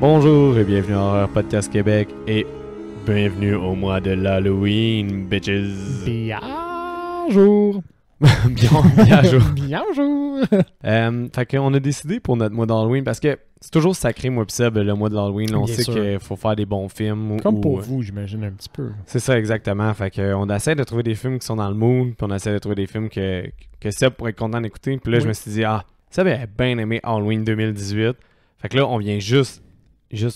Bonjour et bienvenue à Horror Podcast Québec et bienvenue au mois de l'Halloween, bitches. Bonjour. Bien jour. Bonjour. Fait qu'on a décidé pour notre mois d'Halloween parce que c'est toujours sacré, moi pis Seb, le mois de l'Halloween. On Bien sait sûr. qu'il faut faire des bons films. Comme pour vous, j'imagine un petit peu. C'est ça, exactement. Fait qu'on essaie de trouver des films qui sont dans le mood, puis on essaie de trouver des films que Seb pourrait être content d'écouter. Puis là, je me suis dit, Seb avait bien aimé Halloween 2018. Fait que là, on vient juste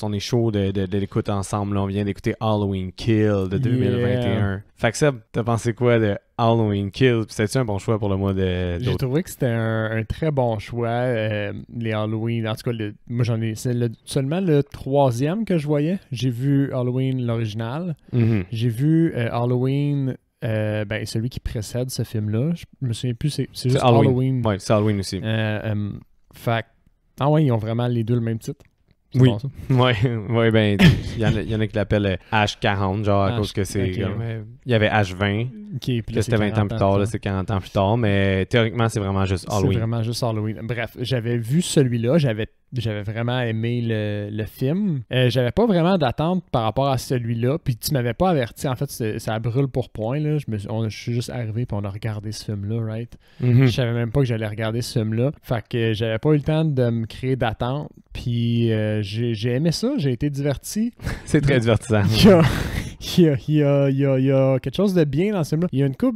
on est chaud de l'écouter ensemble. Là. On vient d'écouter Halloween Kill de 2021. Fait que Seb, t'as pensé quoi de Halloween Kill? Puis c'était-tu un bon choix pour le mois de... J'ai trouvé que c'était un très bon choix, les Halloween. En tout cas, moi c'est seulement le troisième que je voyais. J'ai vu Halloween l'original. Mhm. J'ai vu Halloween, celui qui précède ce film-là. Je me souviens plus, c'est juste Halloween. Ouais, c'est Halloween aussi. Fait ils ont vraiment les deux le même titre. C'est Oui. bon, ça? Ouais, ben, il y en a qui l'appellent H40, genre, à cause que c'est ok, comme... il y avait H20, Puis que là, c'était 20 ans plus tard, là, c'est 40 ans plus tard, mais théoriquement, c'est vraiment juste Halloween. C'est vraiment juste Halloween. Bref, j'avais vu celui-là, j'avais vraiment aimé le film. J'avais pas vraiment d'attente par rapport à celui-là, puis tu m'avais pas averti. En fait, ça brûle pour point, là. Je suis juste arrivé, puis on a regardé ce film-là, right? Mhm. Je savais même pas que j'allais regarder ce film-là. Fait que j'avais pas eu le temps de me créer d'attente, puis j'ai aimé ça, j'ai été diverti. C'est très divertissant. Il y a quelque chose de bien dans ce film-là. Il y a une coupe,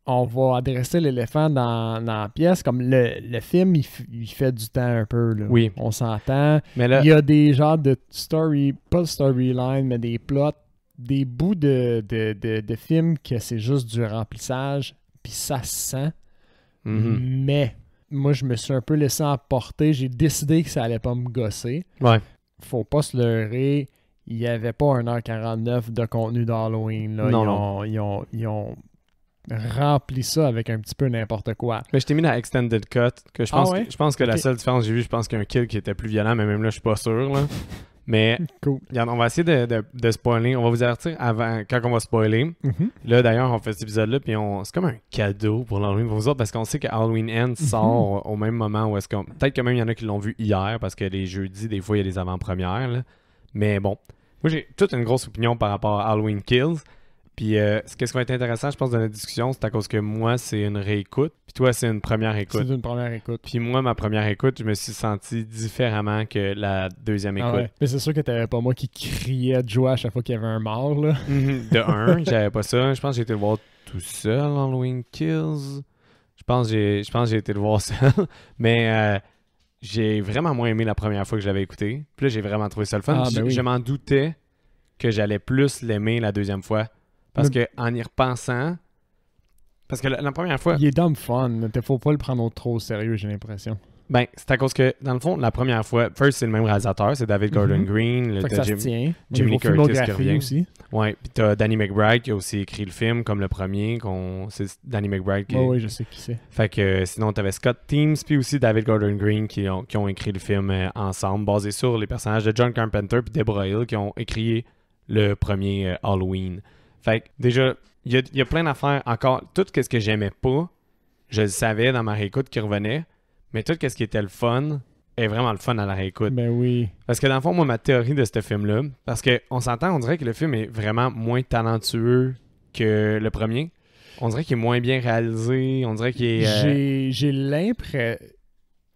on va adresser l'éléphant dans la pièce. Comme le film, il fait du temps un peu. Là. Oui. On s'entend. Mais là, Il y a des genres de pas de storyline, mais des plots, des bouts de films que c'est juste du remplissage, puis ça se sent. mhm. Mais moi, je me suis un peu laissé emporter. J'ai décidé que ça allait pas me gosser. Ouais. Faut pas se leurrer. Il n'y avait pas 1h49 de contenu d'Halloween. Là. Non, ils ont rempli ça avec un petit peu n'importe quoi. Mais je t'ai mis la Extended Cut, que je pense que la Ok. seule différence que j'ai vue, je pense qu'il y a un kill qui était plus violent, mais même là, je suis pas sûr, là. Mais, Cool. regarde, on va essayer de spoiler. On va vous avertir avant, quand on va spoiler. Mhm. Là, d'ailleurs, on fait cet épisode-là, puis c'est comme un cadeau pour l'Halloween pour vous autres, parce qu'on sait que Halloween Ends sort au même moment où est-ce qu'on... Peut-être que même il y en a qui l'ont vu hier, parce que les jeudis, des fois, il y a des avant-premières, là. Mais bon, moi, j'ai toute une grosse opinion par rapport à Halloween Kills. Puis, ce qui va être intéressant, je pense, dans notre discussion, c'est à cause que moi, c'est une réécoute, puis toi, c'est une première écoute. C'est une première écoute. Puis moi, ma première écoute, je me suis senti différemment que la deuxième écoute. Ouais. Mais c'est sûr que t'avais pas moi qui criait de joie à chaque fois qu'il y avait un mort. Là. De un, j'avais pas ça. Je pense que j'ai été le voir tout seul, Halloween Kills. Je pense que j'ai été le voir seul. Mais j'ai vraiment moins aimé la première fois que je l'avais écouté. Puis là, j'ai vraiment trouvé ça le fun. Je m'en doutais que j'allais plus l'aimer la deuxième fois. Parce que en y repensant... Parce que la première fois... Il est dumb fun. Faut pas le prendre trop au sérieux, j'ai l'impression. Ben, c'est à cause que, dans le fond, la première fois... First, c'est le même réalisateur. C'est David Gordon Green. Fait que ça se tient. Jiminy Niveau Curtis qui filmographie revient. aussi. Ouais, puis t'as Danny McBride qui a aussi écrit le film comme le premier. C'est Danny McBride qui... Oui, je sais qui c'est. Fait que sinon, t'avais Scott Teems puis aussi David Gordon Green qui ont écrit le film ensemble, basé sur les personnages de John Carpenter puis Deborah Hill qui ont écrit le premier Halloween. Fait que déjà, il y a plein d'affaires encore. Tout ce que j'aimais pas, je le savais dans ma réécoute qui revenait, mais tout ce qui était le fun est vraiment le fun à la réécoute. Ben oui. Parce que dans le fond, moi, ma théorie de ce film-là, parce qu'on s'entend, on dirait que le film est vraiment moins talentueux que le premier. On dirait qu'il est moins bien réalisé, on dirait qu'il est... J'ai l'impression...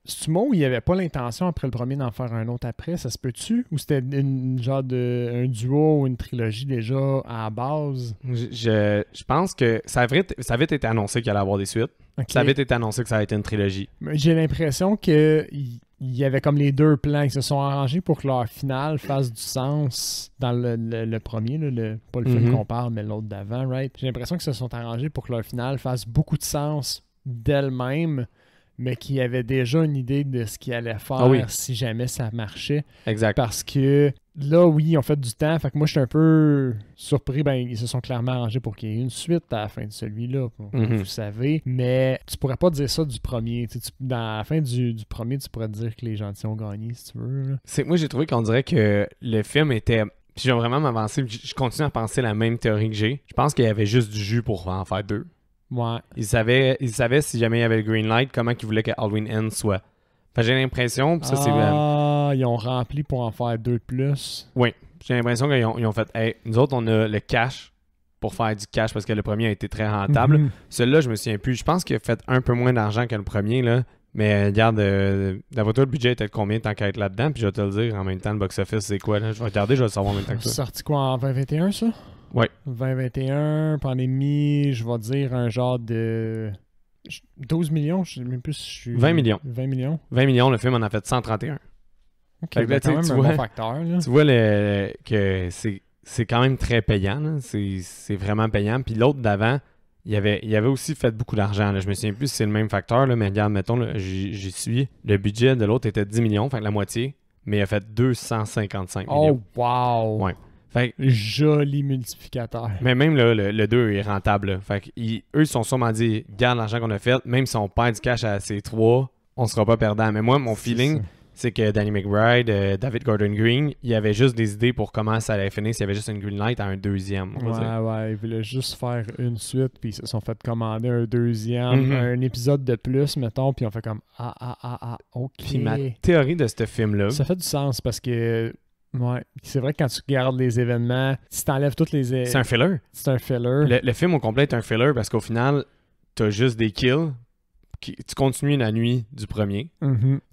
C'est moi où il n'y avait pas l'intention après le premier d'en faire un autre après, ça se peut-tu? Ou c'était un duo ou une trilogie déjà à la base? Je pense que ça a vite été annoncé qu'il allait avoir des suites. Okay. Ça a vite été annoncé que ça allait être une trilogie. J'ai l'impression que il y avait comme les deux plans qui se sont arrangés pour que leur finale fasse du sens dans le premier, là, pas le film qu'on parle, mais l'autre d'avant, right? J'ai l'impression qu'ils se sont arrangés pour que leur finale fasse beaucoup de sens d'elle-même, mais qui avait déjà une idée de ce qu'il allait faire si jamais ça marchait. Exact. Parce que là, oui, ils ont fait du temps. Fait que moi, je suis un peu surpris. Ben, ils se sont clairement arrangés pour qu'il y ait une suite à la fin de celui-là, vous savez. Mais tu pourrais pas dire ça du premier. Dans la fin du premier, tu pourrais te dire que les gentils ont gagné, si tu veux. Moi, j'ai trouvé qu'on dirait que le film était... Puis je vais vraiment m'avancer. Je continue à penser la même théorie que j'ai. Je pense qu'il y avait juste du jus pour en faire deux. Ouais. Ils savaient si jamais il y avait le green light, comment ils voulaient que Halloween Ends soit. Fait que j'ai l'impression, pis ça c'est... Ils ont rempli pour en faire 2 de plus. Oui, j'ai l'impression qu'ils ont fait, hey, nous autres, on a le cash pour faire du cash parce que le premier a été très rentable. Celui-là, je me souviens plus. Je pense qu'il a fait un peu moins d'argent que le premier, là. Mais regarde, d'après toi, le budget était de combien tant qu'à être là-dedans? Puis je vais te le dire en même temps, le box-office, c'est quoi? Là? Je vais regarder, je vais le savoir en même temps que C'est toi. sorti quoi en 2021, ça? Oui. 2021, pandémie, je vais dire un genre de 12 millions, je sais même plus si je suis... 20 millions. 20 millions? 20 millions, le film en a fait 131. Ok, Fait que là, quand même tu un vois- bon facteur, là. Tu vois que c'est quand même très payant. Là. C'est vraiment payant. Puis l'autre d'avant, il avait aussi fait beaucoup d'argent. Là. Je me souviens plus si c'est le même facteur, là, mais regarde, mettons, là, j'y suis. Le budget de l'autre était 10 millions, fait que la moitié, mais il a fait 255 millions. Oh, wow! Ouais. Fait que, Joli multiplicateur. mais même là, le 2 est rentable. Là. Fait que, eux, ils se sont sûrement dit, garde l'argent qu'on a fait, même si on perd du cash à ces 3, on sera pas perdant. Mais moi, mon feeling, c'est que Danny McBride, David Gordon Green, il y avait juste des idées pour comment ça allait finir s'il y avait juste une green light à un deuxième. On va dire. Ouais, ils voulaient juste faire une suite, puis ils se sont fait commander un deuxième, un épisode de plus, mettons, puis on fait comme ok. Puis ma théorie de ce film-là, Ça fait du sens parce que, ouais, c'est vrai que quand tu regardes les événements, si t'enlèves toutes les... c'est un filler. C'est un filler. Le film au complet est un filler parce qu'au final, t'as juste des kills. Tu continues la nuit du premier.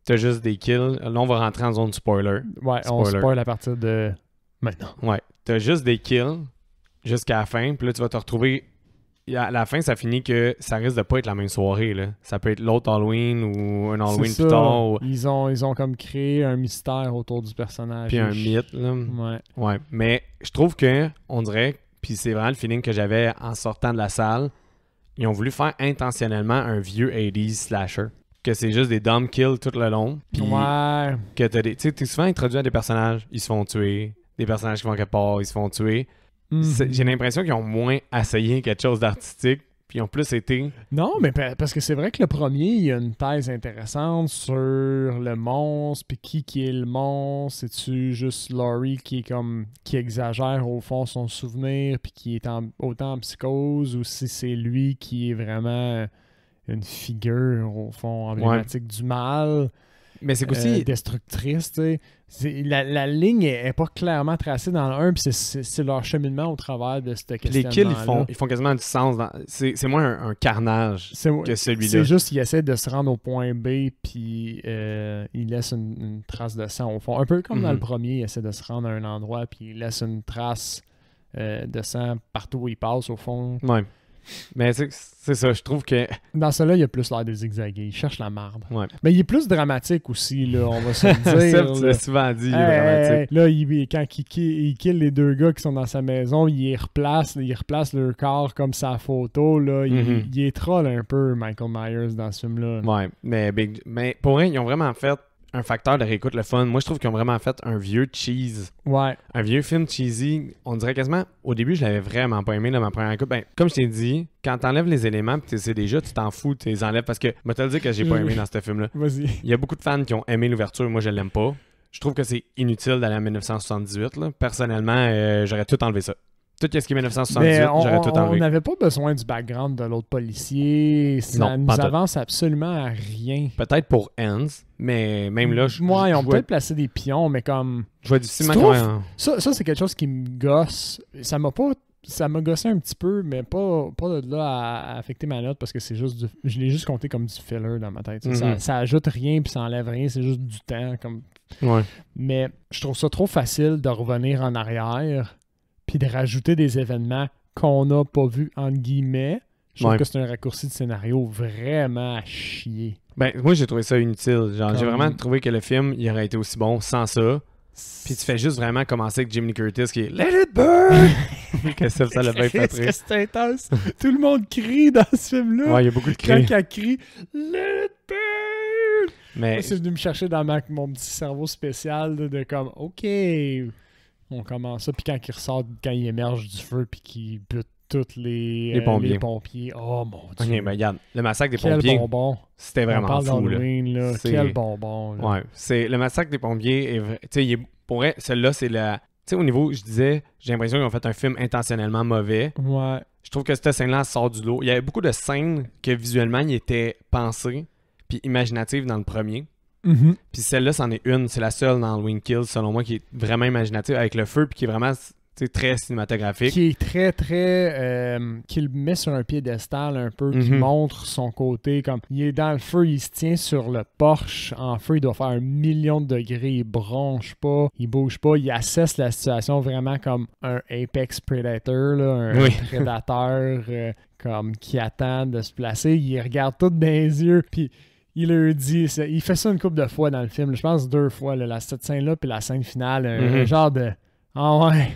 T'as juste des kills. Là, on va rentrer en zone spoiler. Ouais, on spoil à partir de maintenant. Ouais. T'as juste des kills jusqu'à la fin. Puis là, tu vas te retrouver... À la fin, ça finit que ça risque de pas être la même soirée. Là. Ça peut être l'autre Halloween ou un Halloween plus tard. Ou... Ils ont comme créé un mystère autour du personnage. Puis un mythe. Là. Ouais. Mais je trouve que, on dirait, puis c'est vraiment le feeling que j'avais en sortant de la salle, ils ont voulu faire intentionnellement un vieux 80s slasher. Que c'est juste des dumb kills tout le long. Puis ouais. que t'es souvent introduit à des personnages, ils se font tuer. Des personnages qui vont quelque part, ils se font tuer. J'ai l'impression qu'ils ont moins essayé quelque chose d'artistique, puis ils ont plus été... Non, mais parce que c'est vrai que le premier, il y a une thèse intéressante sur le monstre, puis qui est le monstre. C'est-tu juste Laurie qui exagère au fond son souvenir, puis qui est autant en psychose, ou si c'est lui qui est vraiment une figure, au fond, emblématique du mal... Mais c'est aussi destructrice, tu sais. La ligne est pas clairement tracée dans le 1, puis c'est leur cheminement au travers de cette questionnement. Les kills, ils font quasiment du sens. C'est moins un carnage que celui-là. C'est juste qu'il essaie de se rendre au point B, puis il laisse une trace de sang au fond. Un peu comme dans le premier, il essaie de se rendre à un endroit, puis il laisse une trace de sang partout où il passe, au fond. Ouais. Mais c'est ça, je trouve que... Dans celui-là, il a plus l'air de zigzaguer. Il cherche la marde. Ouais. Mais il est plus dramatique aussi, là, on va se le dire. Tu l'as souvent dit, il est dramatique. Là, quand il kill les 2 gars qui sont dans sa maison, il replace leur corps comme sa photo. Là. Il est troll un peu, Michael Myers, dans ce film-là. Ouais, mais pour vrai, ils ont vraiment fait un facteur de réécoute le fun. Moi, je trouve qu'ils ont vraiment fait un vieux cheese. Ouais. Un vieux film cheesy. On dirait quasiment... Au début, je l'avais vraiment pas aimé, là, ma première écoute. Ben, comme je t'ai dit, quand t'enlèves les éléments pis c'est déjà, tu t'en fous, tu les enlèves. Parce que, moi, te le dire que j'ai pas aimé dans ce film-là. Vas-y. Il y a beaucoup de fans qui ont aimé l'ouverture. Moi, je l'aime pas. Je trouve que c'est inutile d'aller en 1978. Là. Personnellement, j'aurais tout enlevé ça. Tout ce qui est 1978, j'aurais tout enlevé. On n'avait pas besoin du background de l'autre policier. Ça nous avance absolument à rien. Peut-être pour Hans, mais même là... Moi, ils ont peut-être placé des pions, mais comme... Je vois difficilement ça, c'est quelque chose qui me gosse. Ça m'a gossé un petit peu, mais pas de là à affecter ma note parce que c'est juste je l'ai juste compté comme du filler dans ma tête. Ça ajoute rien puis ça enlève rien, c'est juste du temps. Ouais. Mais je trouve ça trop facile de revenir en arrière puis de rajouter des événements qu'on n'a pas vus, entre guillemets. Je trouve que c'est un raccourci de scénario vraiment à chier. Ben, moi, j'ai trouvé ça inutile. J'ai vraiment trouvé que le film, il aurait été aussi bon sans ça. Puis tu fais juste vraiment commencer avec Jimmy Curtis qui est « Let it burn! » Que ça l'a bien fait rire. C'est intense. Tout le monde crie dans ce film-là. Ouais, il y a beaucoup de cris. Quand elle crie « Let it burn! » Mais... C'est venu me chercher dans mon petit cerveau spécial de comme « OK, on commence ça. » Puis quand il ressort, quand il émerge du feu puis qu'il bute tous les pompiers. Oh mon Dieu. Ok, ben regarde, le massacre des Quel pompiers, bonbon. c'était vraiment fou. Là. Quel bonbon. Là. Ouais, le massacre des pompiers, tu sais, pour vrai, celui-là, c'est la... Tu sais, au niveau, je disais, j'ai l'impression qu'ils ont fait un film intentionnellement mauvais. Ouais. Je trouve que cette scène-là sort du lot. Il y avait beaucoup de scènes que visuellement, ils étaient pensées puis imaginatives dans le premier. Mhm. Puis celle-là, c'en est une. C'est la seule dans Halloween Kills, selon moi, qui est vraiment imaginative avec le feu, puis qui est vraiment très cinématographique. Qui est très, très... qui le met sur un piédestal un peu, qui montre son côté comme... Il est dans le feu, il se tient sur le porche en feu, il doit faire 1 million de degrés, il bronche pas, il bouge pas, il assesse la situation vraiment comme un apex predator, là, un prédateur comme qui attend de se placer. Il regarde tout dans les yeux, puis... Il leur dit, il fait ça une couple de fois dans le film, je pense 2 fois, là, cette scène-là, puis la scène finale, un genre de « Ah ouais,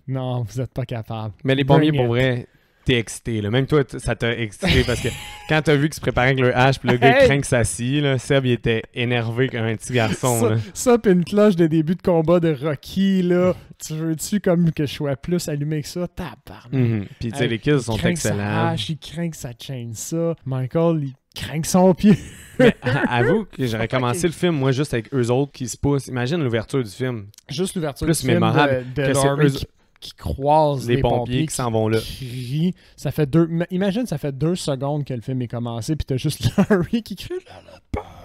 non, vous êtes pas capable. » Mais les pommiers, pour vrai, t'es excité. Là. Même toi, ça t'a excité parce que quand t'as vu qu'ils se préparaient avec leur hache, puis le gars il craint que ça scie, là, Seb, il était énervé comme un petit garçon. Ça puis une cloche de début de combat de Rocky, là. Tu veux-tu comme que je sois plus allumé que ça? Tabarnak. Puis tu sais, les kills sont excellents. Il craint que ça chaîne ça. Michael, il craint son pied. Mais avoue que j'aurais commencé le film, moi, juste avec eux autres qui se poussent. Imagine l'ouverture du film. Juste l'ouverture plus du film de Laurie qui croise les pompiers qui s'en vont là. Crie. Ça fait imagine, ça fait 2 secondes que le film est commencé, puis t'as juste Laurie qui crie.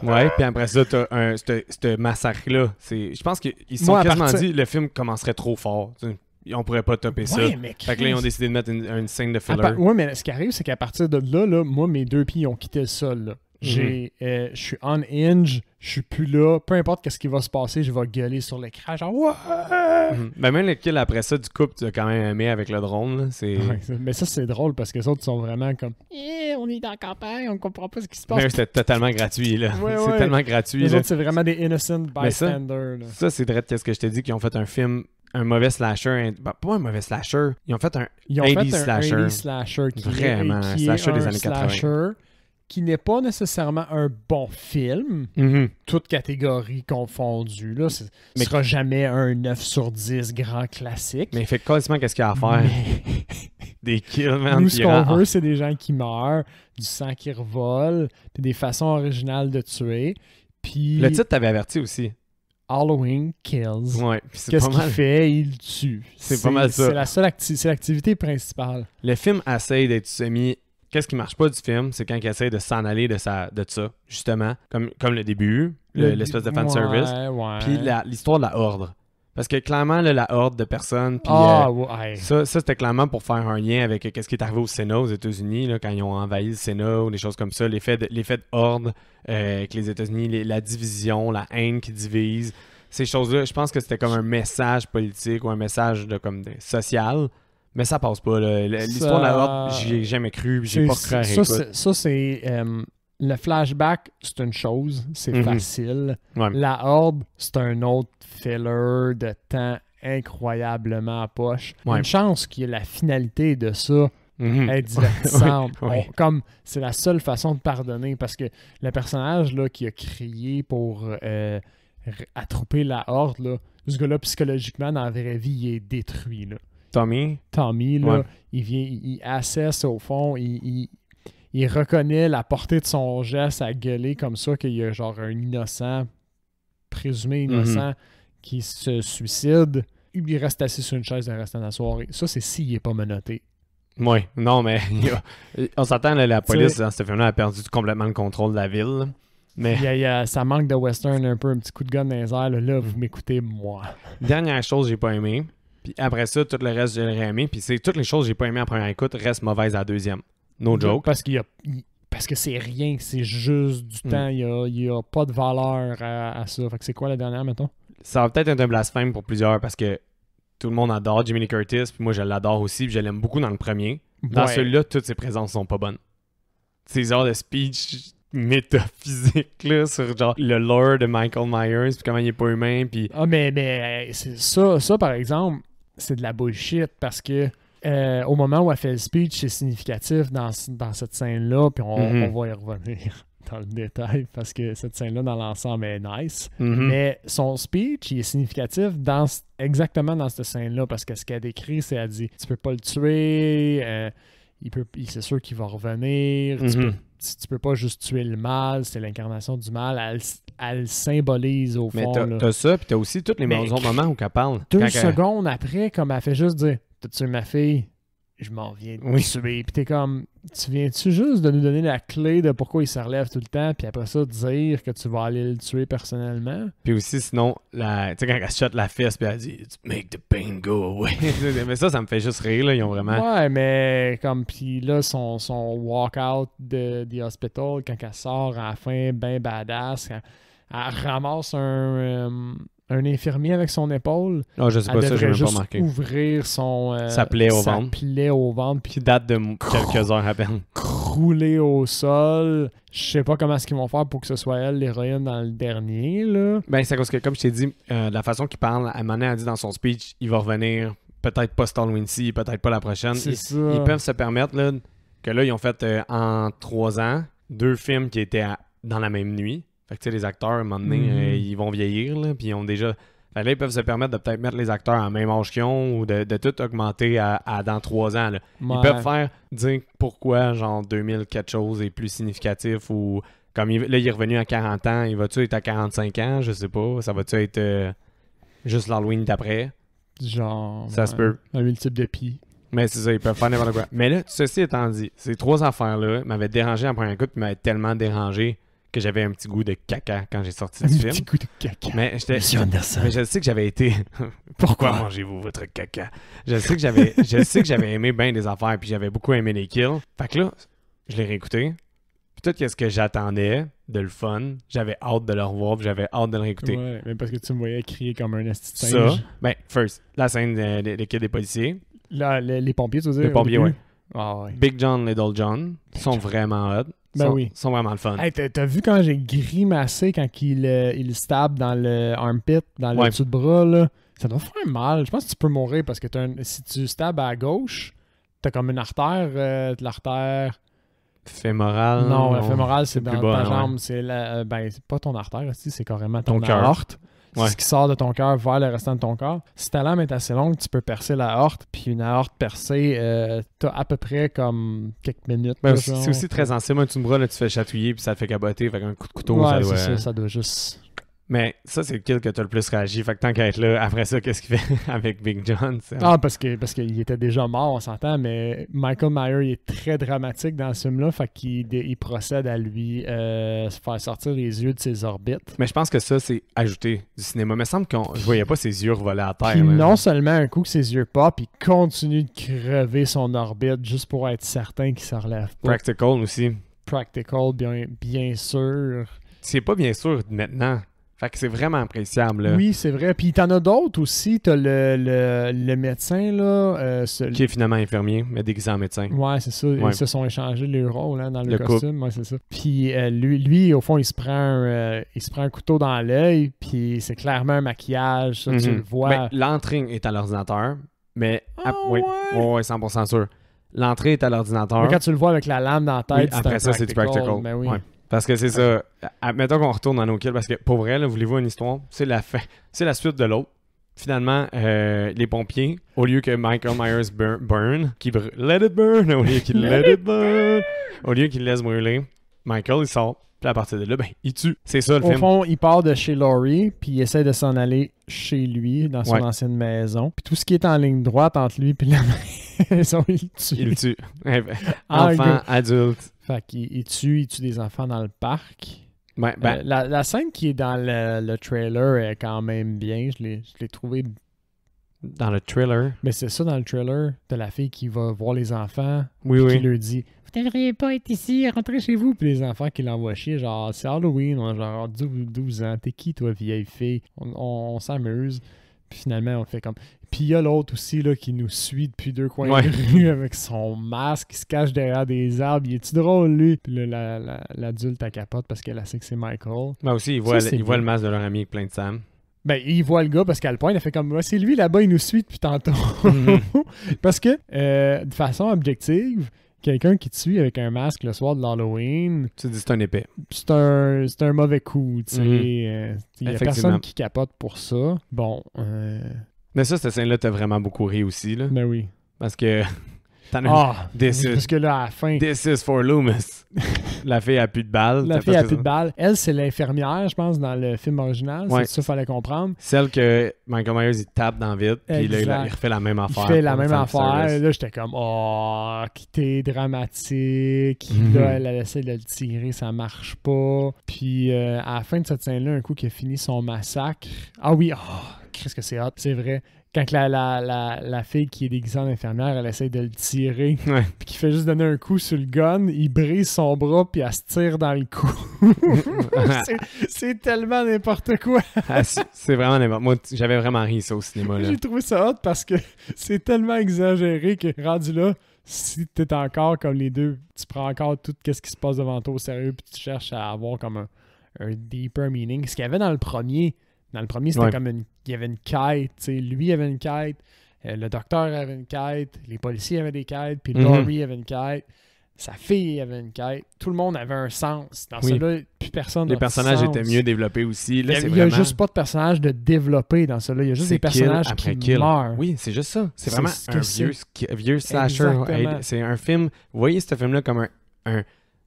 Ouais, puis après ça, t'as ce massacre-là. Je pense qu'ils se sont quasiment dit le film commencerait trop fort. On pourrait pas topper ça. Fait que là, ils ont décidé de mettre une scène de filler. Ouais, mais ce qui arrive, c'est qu'à partir de là, moi, mes 2 pieds ont quitté le sol. Là. Je suis on hinge, je suis plus là. Peu importe ce qui va se passer, je vais gueuler sur l'écran. Genre, ouais! Ben même le kill après ça du couple, tu as quand même aimé avec le drone. Là, mais ça, c'est drôle parce que les autres sont vraiment comme on est dans la campagne, on comprend pas ce qui se passe. Mais c'était totalement gratuit. Là. C'est tellement gratuit. Les autres, c'est vraiment des innocent bystanders. Ça, c'est direct qu'est-ce que je t'ai dit qu'ils ont fait un film. Un mauvais slasher, pas un mauvais slasher, ils ont fait un 80s slasher qui vraiment un slasher des années 80 qui n'est pas nécessairement un bon film, toute catégorie confondue. Là, ce sera jamais un 9 sur 10 grand classique. Mais il fait quasiment qu'est-ce qu'il y a à faire. Des kills, man. Nous, ce qu'on veut, c'est des gens qui meurent, du sang qui revole, puis des façons originales de tuer. Puis le titre t'avait averti aussi. Halloween Kills. Ouais, qu'est-ce qu'il fait? Il tue. C'est pas mal ça. C'est l'activité principale. Le film essaye d'être semi... Qu'est-ce qui marche pas du film? C'est quand il essaie de s'en aller de ça, justement. Comme le début, l'espèce de fanservice. Puis l'histoire de la Horde. Parce que clairement, là, la Horde de personnes, puis ça c'était clairement pour faire un lien avec ce qui est arrivé au Sénat aux États-Unis, là, quand ils ont envahi le Sénat ou des choses comme ça. L'effet de Horde avec les États-Unis, la division, la haine qui divise. Ces choses-là, je pense que c'était comme un message politique ou un message social. Mais ça passe pas. L'histoire de la Horde, j'y ai jamais cru. J'ai pas cru à réécoute. Ça, c'est... le flashback, c'est une chose. C'est facile. Ouais. La Horde, c'est un autre filler de temps incroyablement à poche. Ouais. Une chance qu'il y ait la finalité de ça être divertissante. Comme c'est la seule façon de pardonner parce que le personnage là, qui a crié pour attrouper la Horde, là, ce gars-là, psychologiquement, dans la vraie vie, il est détruit. Là. Tommy, là, il assesse au fond, il reconnaît la portée de son geste à gueuler comme ça qu'il y a genre un innocent, présumé innocent, qui se suicide. Il reste assis sur une chaise le restant de la soirée. Ça, c'est s'il n'est pas menotté. Oui, non, mais on s'attend, la police dans ce film-là a perdu complètement le contrôle de la ville. Là. Mais ça manque de western, un peu un petit coup de gun dans les airs. Là, vous m'écoutez, moi. Dernière chose que j'ai pas aimé. Puis après ça, tout le reste, j'aurais aimé. Puis c'est toutes les choses que j'ai pas aimé en première écoute restent mauvaises à la deuxième. No joke. Parce que c'est rien, c'est juste du temps. Il y a pas de valeur à ça. Fait que c'est quoi la dernière, mettons? Ça va peut-être être un blasphème pour plusieurs parce que tout le monde adore Jamie Lee Curtis. Puis moi, je l'adore aussi. Puis je l'aime beaucoup dans le premier. Dans celui-là, toutes ses présences sont pas bonnes. Ces heures de speech métaphysique là, sur genre le lore de Michael Myers puis comment il est pas humain. Puis... Ah, mais c'est ça, par exemple, c'est de la bullshit parce que au moment où elle fait le speech, c'est significatif dans cette scène-là, puis on va y revenir dans le détail parce que cette scène-là, dans l'ensemble, est nice. Mais son speech, il est significatif exactement dans cette scène-là parce que ce qu'elle décrit, c'est qu'elle dit « Tu peux pas le tuer, c'est sûr qu'il va revenir, tu peux pas juste tuer le mal, c'est l'incarnation du mal. » Elle symbolise au fond. Mais t'as ça, puis t'as aussi tous les autres moments où elle parle. 2 secondes après, comme elle fait juste dire « T'as tué ma fille, je m'en viens de tuer. » Puis t'es comme... tu viens-tu juste de nous donner la clé de pourquoi il se relève tout le temps, puis après ça, dire que tu vas aller le tuer personnellement? Puis aussi, sinon, tu sais, quand elle shot la fesse, puis elle dit « Make the pain go away ». Mais ça me fait juste rire, là. Ils ont vraiment... Ouais, mais comme, puis là, son walk-out de The Hospital, quand elle sort à la fin, ben badass, elle ramasse un infirmier avec son épaule. Ah, je sais pas, ça, j'ai même pas marqué. Ouvrir sa plaie au ventre. Plaie au ventre. Qui date de quelques heures à peine. Crouler au sol. Je sais pas comment est-ce qu'ils vont faire pour que ce soit elle, l'héroïne, dans le dernier, là. Ben, c'est parce que, comme je t'ai dit, la façon qu'il parle, à un moment donné, elle dit dans son speech, il va revenir peut-être pas Halloween-ci, peut-être pas la prochaine. Ils peuvent se permettre, là, que là, ils ont fait en 3 ans 2 films qui étaient dans la même nuit. Fait que, tu sais, les acteurs, à un moment donné, ils vont vieillir, là, puis ils ont déjà... Fait que là, ils peuvent se permettre de peut-être mettre les acteurs à même âge qu'ils ont ou de tout augmenter à dans 3 ans, là. Ouais. Ils peuvent dire pourquoi, genre, 2000 quelque chose est plus significatif ou... Comme là, il est revenu à 40 ans, il va-tu être à 45 ans? Je sais pas. Ça va-tu être juste l'Halloween d'après? Genre... Ça se peut. Un multiple de pi. Mais c'est ça, ils peuvent faire n'importe quoi. Mais là, ceci étant dit, ces 3 affaires-là m'avaient dérangé en premier coup, puis m'avaient tellement dérangé que j'avais un petit goût de caca quand j'ai sorti du film. Un petit goût de caca. Mais Monsieur Anderson. Mais je sais que j'avais été... Pourquoi mangez-vous votre caca? Je sais que j'avais aimé bien des affaires, puis j'avais beaucoup aimé les kills. Fait que là, je l'ai réécouté. Puis tout ce que j'attendais de le fun, j'avais hâte de le revoir, puis j'avais hâte de le réécouter. Ouais, mais parce que tu me voyais crier comme un esti de singe. Ça, ben, first, la scène des kids des policiers. Là, les pompiers, tu veux dire? Les pompiers, oui. Ah ouais. Big John, Little John sont vraiment hot. Sont vraiment le fun. Hey, t'as vu quand j'ai grimacé quand il stab dans le armpit, dans le dessous de bras, là? Ça doit faire mal. Je pense que tu peux mourir parce que si tu stabs à gauche, t'as comme une artère, l'artère... Fémorale. Non, la fémorale, c'est dans bas, ta jambe. Ouais. C'est pas ton artère, c'est carrément ton cœur. aorte. Ouais. C'est ce qui sort de ton cœur vers le restant de ton corps. Si ta lame est assez longue, tu peux percer la aorte. Puis une aorte percée, t'as à peu près comme quelques minutes. Ben, c'est aussi très sensible. Un dessous de bras, là, tu te fais chatouiller puis ça te fait caboter. Fait qu'un coup de couteau, ouais, ça doit juste... Mais ça, c'est le kill que t'as le plus réagi. Fait que tant qu'à être là, après ça, qu'est-ce qu'il fait avec Big John? Parce qu'il était déjà mort, on s'entend, mais Michael Myers, il est très dramatique dans ce film-là, fait qu'il procède à lui faire sortir les yeux de ses orbites. Mais je pense que ça, c'est ajouté du cinéma. Mais il semble que je voyais pas ses yeux revoler à terre. Puis non seulement un coup que ses yeux pop, il continue de crever son orbite juste pour être certain qu'il se relève pas. Practical aussi. Practical, bien sûr. C'est pas bien sûr maintenant. Fait que c'est vraiment appréciable. Là. Oui, c'est vrai. Puis t'en as d'autres aussi. T'as le médecin, là. Qui est finalement infirmier, mais déguisé en médecin. Ouais, c'est ça. Ouais. Ils se sont échangés les rôles dans le costume. costume. Ouais, c'est ça. Puis lui, au fond, il se prend un couteau dans l'œil. Puis c'est clairement un maquillage. Ça, tu le vois. Ben, l'entrée est à l'ordinateur. Mais. Ouais, 100% sûr. L'entrée est à l'ordinateur. Mais quand tu le vois avec la lame dans la tête, après ça, c'est du practical. Ben oui. Ouais. Parce que c'est ça. Mettons qu'on retourne dans nos kills, parce que pour vrai, là, voulez-vous une histoire? C'est la fin. C'est la suite de l'autre. Finalement, les pompiers, au lieu que Michael Myers burn, let it burn, au lieu qu'il let it burn, au lieu qu'il laisse brûler, Michael, il sort. Puis à partir de là, ben, il tue. C'est ça le film. Au fond, il part de chez Laurie, puis il essaie de s'en aller chez lui, dans son ancienne maison. Puis tout ce qui est en ligne droite entre lui et la maison, il le tue. Il le tue. Enfant, adulte. Fait qu'il tue des enfants dans le parc. Ouais, ben, la scène qui est dans le trailer est quand même bien. Je l'ai trouvé... Dans le trailer? Mais c'est ça, dans le trailer, de la fille qui va voir les enfants. Oui. Qui leur dit « Vous devriez pas être ici, rentrez chez vous. » Puis les enfants qui l'envoient chier, genre « C'est Halloween, on a genre 12 ans. T'es qui, toi, vieille fille? » On s'amuse. Puis finalement, on fait comme... Puis il y a l'autre aussi là, qui nous suit depuis 2 coins de rue avec son masque, qui se cache derrière des arbres. Il est-tu drôle, lui? Puis là, l'adulte, elle capote parce qu'elle sait que c'est Michael. Ben aussi, il voit le masque de leur ami avec plein de sang. Ben, il voit le gars parce qu'à le point, il a fait comme c'est lui là-bas, il nous suit depuis tantôt. Parce que, de façon objective, quelqu'un qui te suit avec un masque le soir de l'Halloween... Tu dis c'est un épais. C'est un mauvais coup, tu sais. Il y a personne qui capote pour ça. Bon, Mais ça, cette scène-là, t'as vraiment beaucoup ri aussi, là. Ben oui. Parce que... parce que là, à la fin... This is for Loomis. La fille a plus de balles. La fille a plus de balles. Elle, c'est l'infirmière, je pense, dans le film original. Ouais. C'est ça qu'il fallait comprendre. Celle que Michael Myers, il tape dans le vide, puis là, Exact. il refait la même affaire. Il fait la même fan affaire. service. Là, j'étais comme, oh, qui t'es dramatique. Mhm. Là, elle essaie de le tirer, ça marche pas. Puis à la fin de cette scène-là, un coup qui a fini son massacre. Ah oui, oh, qu'est-ce que c'est hot, c'est vrai. Quand la fille qui est déguisée en infirmière, elle essaie de le tirer, Ouais. puis qu'il fait juste donner un coup sur le gun, il brise son bras, puis elle se tire dans le cou. c'est tellement n'importe quoi. Ah, c'est vraiment n'importe. Moi, j'avais vraiment ri ça au cinéma. Là. J'ai trouvé ça hot parce que c'est tellement exagéré que rendu là, si t'es encore comme les deux, tu prends encore tout ce qui se passe devant toi au sérieux, puis tu cherches à avoir comme un deeper meaning. Ce qu'il y avait dans le premier, c'était Ouais. comme il y avait une quête, tu sais, lui avait une quête, le docteur avait une quête, les policiers avaient des quêtes, puis Laurie avait une quête, sa fille avait une quête, tout le monde avait un sens. Dans Oui. celui-là, plus personne n'a Les de personnages sens. étaient mieux développés aussi. Là, Il c'est y a vraiment... juste pas de personnages de développés dans celui-là. Il y a juste c'est des personnages kill après qui kill. meurent. Oui, c'est juste ça. C'est C'est vraiment ce que un c'est. vieux slasher. Exactement. C'est un film... Vous voyez ce film-là comme un...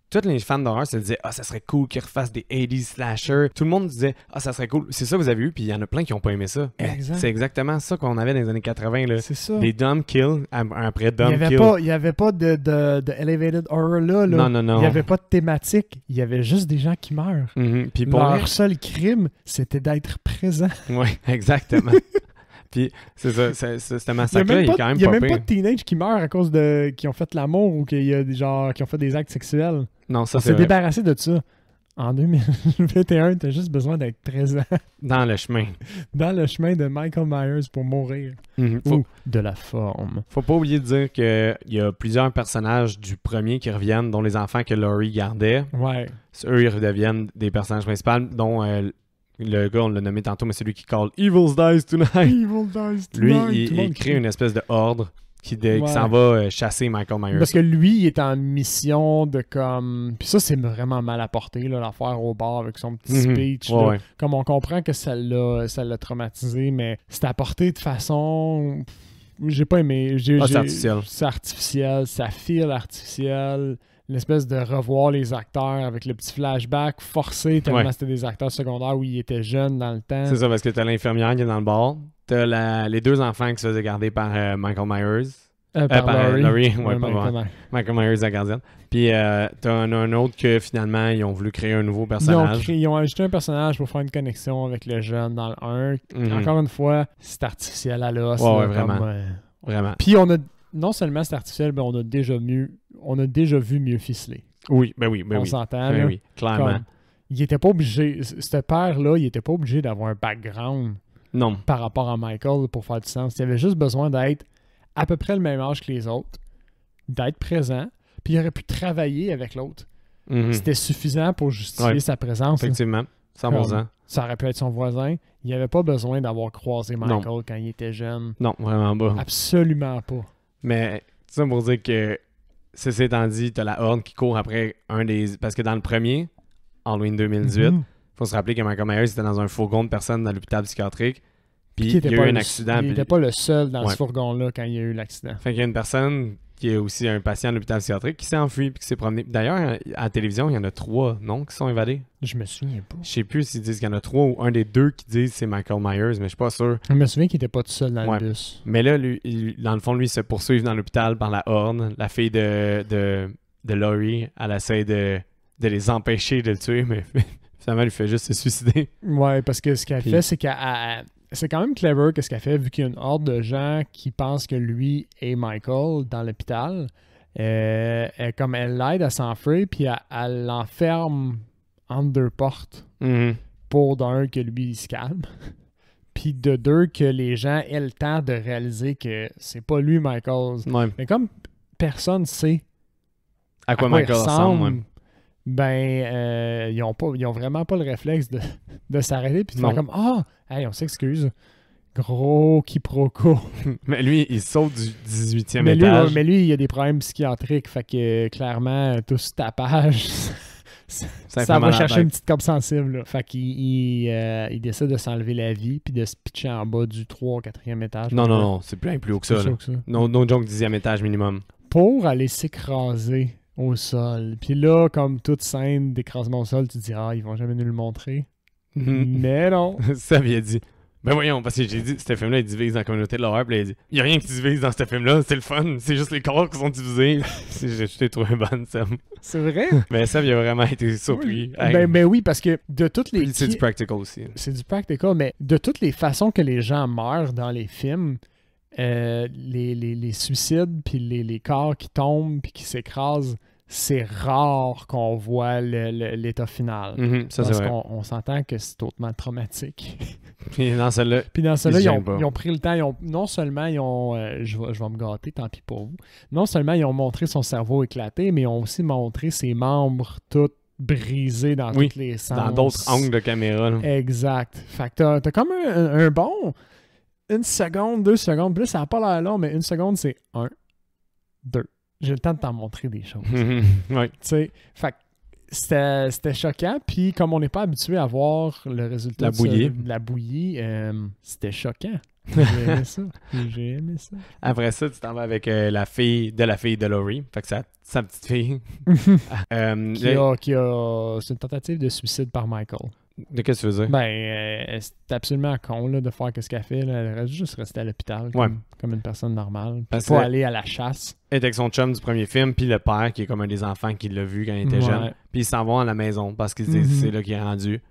Tous les fans d'horreur se disaient « Ah, ça serait cool qu'ils refassent des 80s slasher. » Tout le monde disait « Ah, ça serait cool. » C'est ça que vous avez eu, puis il y en a plein qui n'ont pas aimé ça. Mais Exact. c'est exactement ça qu'on avait dans les années 80. Là. C'est ça. Des dumb kills après Il dumb n'y avait, kills. il y avait pas de elevated horror là. Non, non, non. Il n'y avait pas de thématique. Il y avait juste des gens qui meurent. Mhm. Puis pour Leur vrai- seul crime, c'était d'être présent. Oui, exactement. Puis c'est ça, ce Il n'y a massacre-là, il est quand même il y a pas même pire. pas de teenage qui meurent à cause qui ont fait l'amour ou qu'il y a des gens qui ont fait des actes sexuels. Non, ça On c'est s'est vrai. débarrassé de ça. En 2021, t'as juste besoin d'être présent Dans le chemin. dans le chemin de Michael Myers pour mourir. Mhm. Ou de la forme. Faut pas oublier de dire qu'il y a plusieurs personnages du premier qui reviennent, dont les enfants que Laurie gardait. Ouais. Eux, ils redeviennent des personnages principaux, dont le gars, on l'a nommé tantôt, mais celui qui call Evil Dies Tonight. Evil dies tonight. Lui, Tout le il monde crée une espèce de horde qui Ouais. s'en va chasser Michael Myers. Parce que lui, il est en mission de comme... Puis ça, c'est vraiment mal apporté, là, l'affaire au bar avec son petit Mhm. speech. Ouais, là. ouais. Comme on comprend que ça l'a traumatisé, mais c'est apporté de façon... J'ai pas aimé. C'est artificiel. C'est artificiel, ça file artificiel. L'espèce de revoir les acteurs avec le petit flashback forcé tellement Ouais. c'était des acteurs secondaires où ils étaient jeunes dans le temps. C'est ça, parce que t'as l'infirmière qui est dans le bar, t'as les deux enfants qui se faisaient garder par Michael Myers. Par Laurie, Ouais, Michael Myers, la gardienne. Puis t'as un autre que finalement, ils ont voulu créer un nouveau Ils ont, personnage. ils ont ajouté un personnage pour faire une connexion avec le jeune dans le 1. Mhm. Encore une fois, c'est artificiel à l'os. Ouais, là, ouais, vraiment. comme, Vraiment. Puis non seulement c'est artificiel, mais on a déjà vu mieux ficeler. Oui, ben oui, ben On oui. s'entend, Ben là. oui, clairement. Comme, il était pas obligé, ce père-là, il était pas obligé d'avoir un background Non. par rapport à Michael pour faire du sens. Il avait juste besoin d'être à peu près le même âge que les autres, d'être présent, puis il aurait pu travailler avec l'autre. Mhm. C'était suffisant pour justifier Ouais. sa présence. là. Effectivement. 100%. Ça aurait pu être son voisin. Il n'y avait pas besoin d'avoir croisé Michael quand il était jeune. Non, vraiment pas. Absolument pas. Mais ça pour dire que, ceci étant dit, t'as la horde qui court après un des... Parce que dans le premier, Halloween 2018, Mhm. faut se rappeler que Michael Myers était dans un fourgon de personnes dans l'hôpital psychiatrique. Puis Qui il y était a pas eu un le- accident. Il puis- n'était pas le seul dans Ouais. ce fourgon-là quand il y a eu l'accident. Fait qu'il y a une personne qui est aussi un patient de l'hôpital psychiatrique qui s'est enfui puis qui s'est promené. D'ailleurs, à la télévision, il y en a 3, non, qui sont évadés. Je me souviens pas. Je sais plus s'ils disent qu'il y en a 3 ou un des 2 qui disent c'est Michael Myers, mais je suis pas sûr. Je me souviens qu'il était pas tout seul dans Ouais. le bus. Mais là, dans le fond, lui, il se poursuit dans l'hôpital par la horde. La fille de Laurie, elle essaie de les empêcher de le tuer, mais finalement, elle lui fait juste se suicider. Ouais, parce que ce qu'elle Puis- fait, c'est c'est quand même clever qu'est-ce qu'elle fait, vu qu'il y a une horde de gens qui pensent que lui est Michael dans l'hôpital. Comme elle l'aide à s'enfuir, puis elle l'enferme entre deux portes Mhm. pour d'un que lui il se calme. Puis de deux que les gens aient le temps de réaliser que c'est pas lui Michael. Ouais. Mais comme personne sait À quoi à quoi il Michael ressemble, ouais. ben ils ont vraiment pas le réflexe de s'arrêter puis de Non. faire comme hey, on s'excuse. Gros quiproquo. Mais lui, il saute du 18e Mais lui, étage. mais lui, il a des problèmes psychiatriques, fait que clairement, tout ce tapage, Ça ça fait mal va à la chercher tête. une petite corde sensible. Là. Fait qu'il il décide de s'enlever la vie puis de se pitcher en bas du 3 ou 4e étage. Non, non, non, c'est plus haut que ça. Plus Là. haut que ça. No joke, 10e étage minimum. Pour aller s'écraser au sol. Puis là, comme toute scène d'écrasement au sol, tu te dis, ah, ils vont jamais nous le montrer. Mais non. Ça vient dit. Ben voyons, parce que j'ai dit, ce film-là, il divise dans la communauté de l'horreur, puis là, il dit, il y a rien qui divise dans ce film-là, c'est le fun, c'est juste les corps qui sont divisés. Je t'ai trouvé bonne, Sam. C'est vrai? Mais Sam, il a vraiment été surpris. Oui. Ben oui, parce que de toutes les... Puis c'est du practical aussi. C'est du practical, mais de toutes les façons que les gens meurent dans les films, les suicides, puis les corps qui tombent, puis qui s'écrasent, c'est rare qu'on voit l'état final. Ça, parce c'est vrai. qu'on s'entend que c'est hautement traumatique. Puis dans celle-là, ils ont pris le temps. Non seulement ils ont... je vais me gâter, tant pis pour vous. Non seulement ils ont montré son cerveau éclaté, mais ils ont aussi montré ses membres tous brisés dans tous les sens. Dans d'autres angles de caméra. Là. Exact. Fait que t'as comme un bon... 1 seconde, 2 secondes. Puis là, ça n'a pas l'air long, mais 1 seconde, c'est 1, 2. J'ai le temps de t'en montrer des choses. Ouais. Tu sais, fait que c'était choquant. Puis comme on n'est pas habitué à voir le résultat de la bouillie, c'était choquant. J'ai aimé ça. Après ça, tu t'en vas avec la fille de Laurie. Fait que sa petite fille. qui a... C'est une tentative de suicide par Michael. De qu'est-ce que tu veux dire? Ben, c'est absolument con là, de faire ce qu'elle fait. Là. Elle reste juste rester à l'hôpital comme une personne normale. Puis pas aller à la chasse. Elle est avec son chum du premier film, puis le père qui est comme un des enfants qui l'a vu quand il était jeune. Puis ils s'en vont à la maison parce qu'ils disent c'est là qu'il est rendu.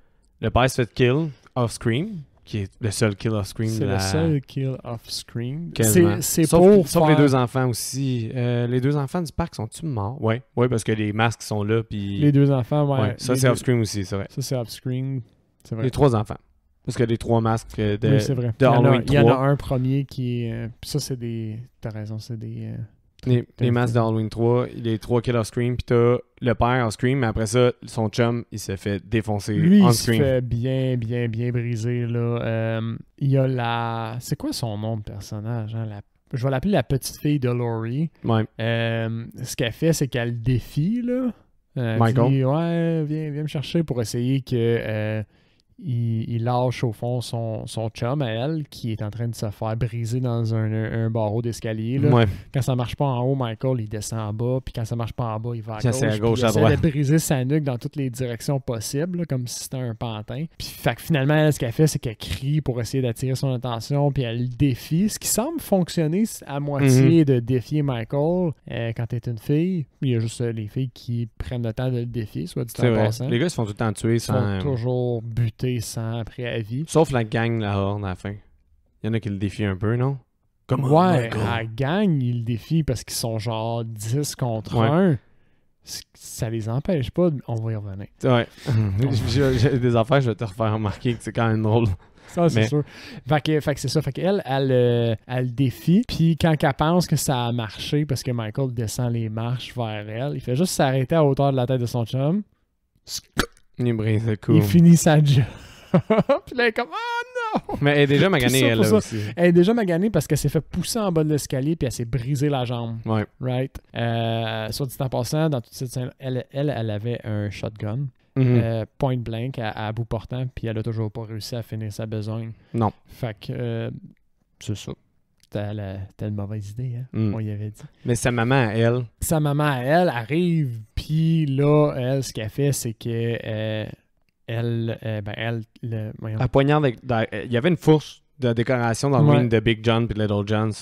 Le père se fait kill off-screen, qui est le seul kill off-screen. C'est le seul kill off-screen. C'est sauf les 2 enfants aussi. Les 2 enfants du parc sont-ils morts? Oui, parce que les masques sont là. Puis... Les 2 enfants, ouais. Ça, c'est off-screen aussi, c'est vrai. Ça, c'est off-screen, c'est vrai. Les 3 enfants. Parce que les 3 masques de, oui, c'est vrai. de Halloween 3. Il y en a un premier qui est... ça, c'est des... T'as raison, c'est des... Les masques de Halloween 3, les 3 kills off-screen, puis t'as le père off-screen, mais après ça, son chum, il s'est fait défoncer on-screen. Lui, il se fait bien briser, là. Il y a la... C'est quoi son nom de personnage, hein? Je vais l'appeler la petite fille de Laurie. Ouais. Ce qu'elle fait, c'est qu'elle le défie, là. Michael. Dit, ouais, viens me chercher pour essayer que... il lâche au fond son chum à elle qui est en train de se faire briser dans un barreau d'escalier. Là. Ouais. Quand ça marche pas en haut, Michael il descend en bas, puis quand ça marche pas en bas, il va à gauche. Il à droite. essaie de briser sa nuque dans toutes les directions possibles, là, comme si c'était un pantin. Puis fait que finalement, elle, ce qu'elle fait, c'est qu'elle crie pour essayer d'attirer son attention, puis elle le défie, ce qui semble fonctionner à moitié de défier Michael quand t'es une fille. Il y a juste les filles qui prennent le temps de le défier, soit dit en passant. Les gars, ils se font tout le temps tuer sans... Ils sont toujours butés sans préavis. Sauf la gang, la Horde, à la fin. Il y en a qui le défient un peu, non? Comme la gang, ils le défient parce qu'ils sont genre 10 contre 1. Ça les empêche pas. On va y revenir. Ouais. J'ai des affaires, je vais te refaire remarquer que c'est quand même drôle. Ça, c'est sûr. Fait que c'est ça. Fait qu'elle, elle défie. Puis quand elle pense que ça a marché, parce que Michael descend les marches vers elle, il fait juste s'arrêter à hauteur de la tête de son chum. Il brise le coup. Il finit sa job. Puis là, elle est comme « Oh non! » Mais elle est déjà maganée, elle, là, aussi. Elle est déjà maganée parce qu'elle s'est fait pousser en bas de l'escalier puis elle s'est brisé la jambe. Ouais. Right? Soit dit en passant, dans toute cette scène, elle avait un shotgun. Point blank à bout portant, puis elle a toujours pas réussi à finir sa besogne. Non. Fait que c'est ça. C'était une mauvaise idée, hein? On y avait dit. Mais sa maman, elle... Sa maman, elle arrive, puis là, elle, ce qu'elle fait, c'est que elle poignarde... Il y avait une fourche de décoration dans le de Big John puis Little John.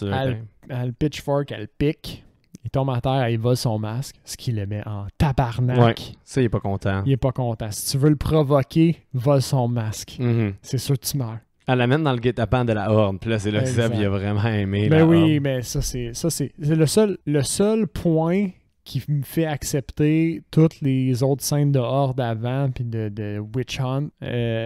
Elle pitchfork, elle pique. Il tombe à terre, il vole son masque, ce qui le met en tabarnak. Ouais, ça, il est pas content. Il est pas content. Si tu veux le provoquer, vole son masque. C'est sûr que tu meurs. Elle l'amène dans le guet-apens de la Horde, puis là, c'est là que Seb, il a vraiment aimé la Horde. Oui, mais ça, c'est le seul point qui me fait accepter toutes les autres scènes de Horde avant, puis de Witch Hunt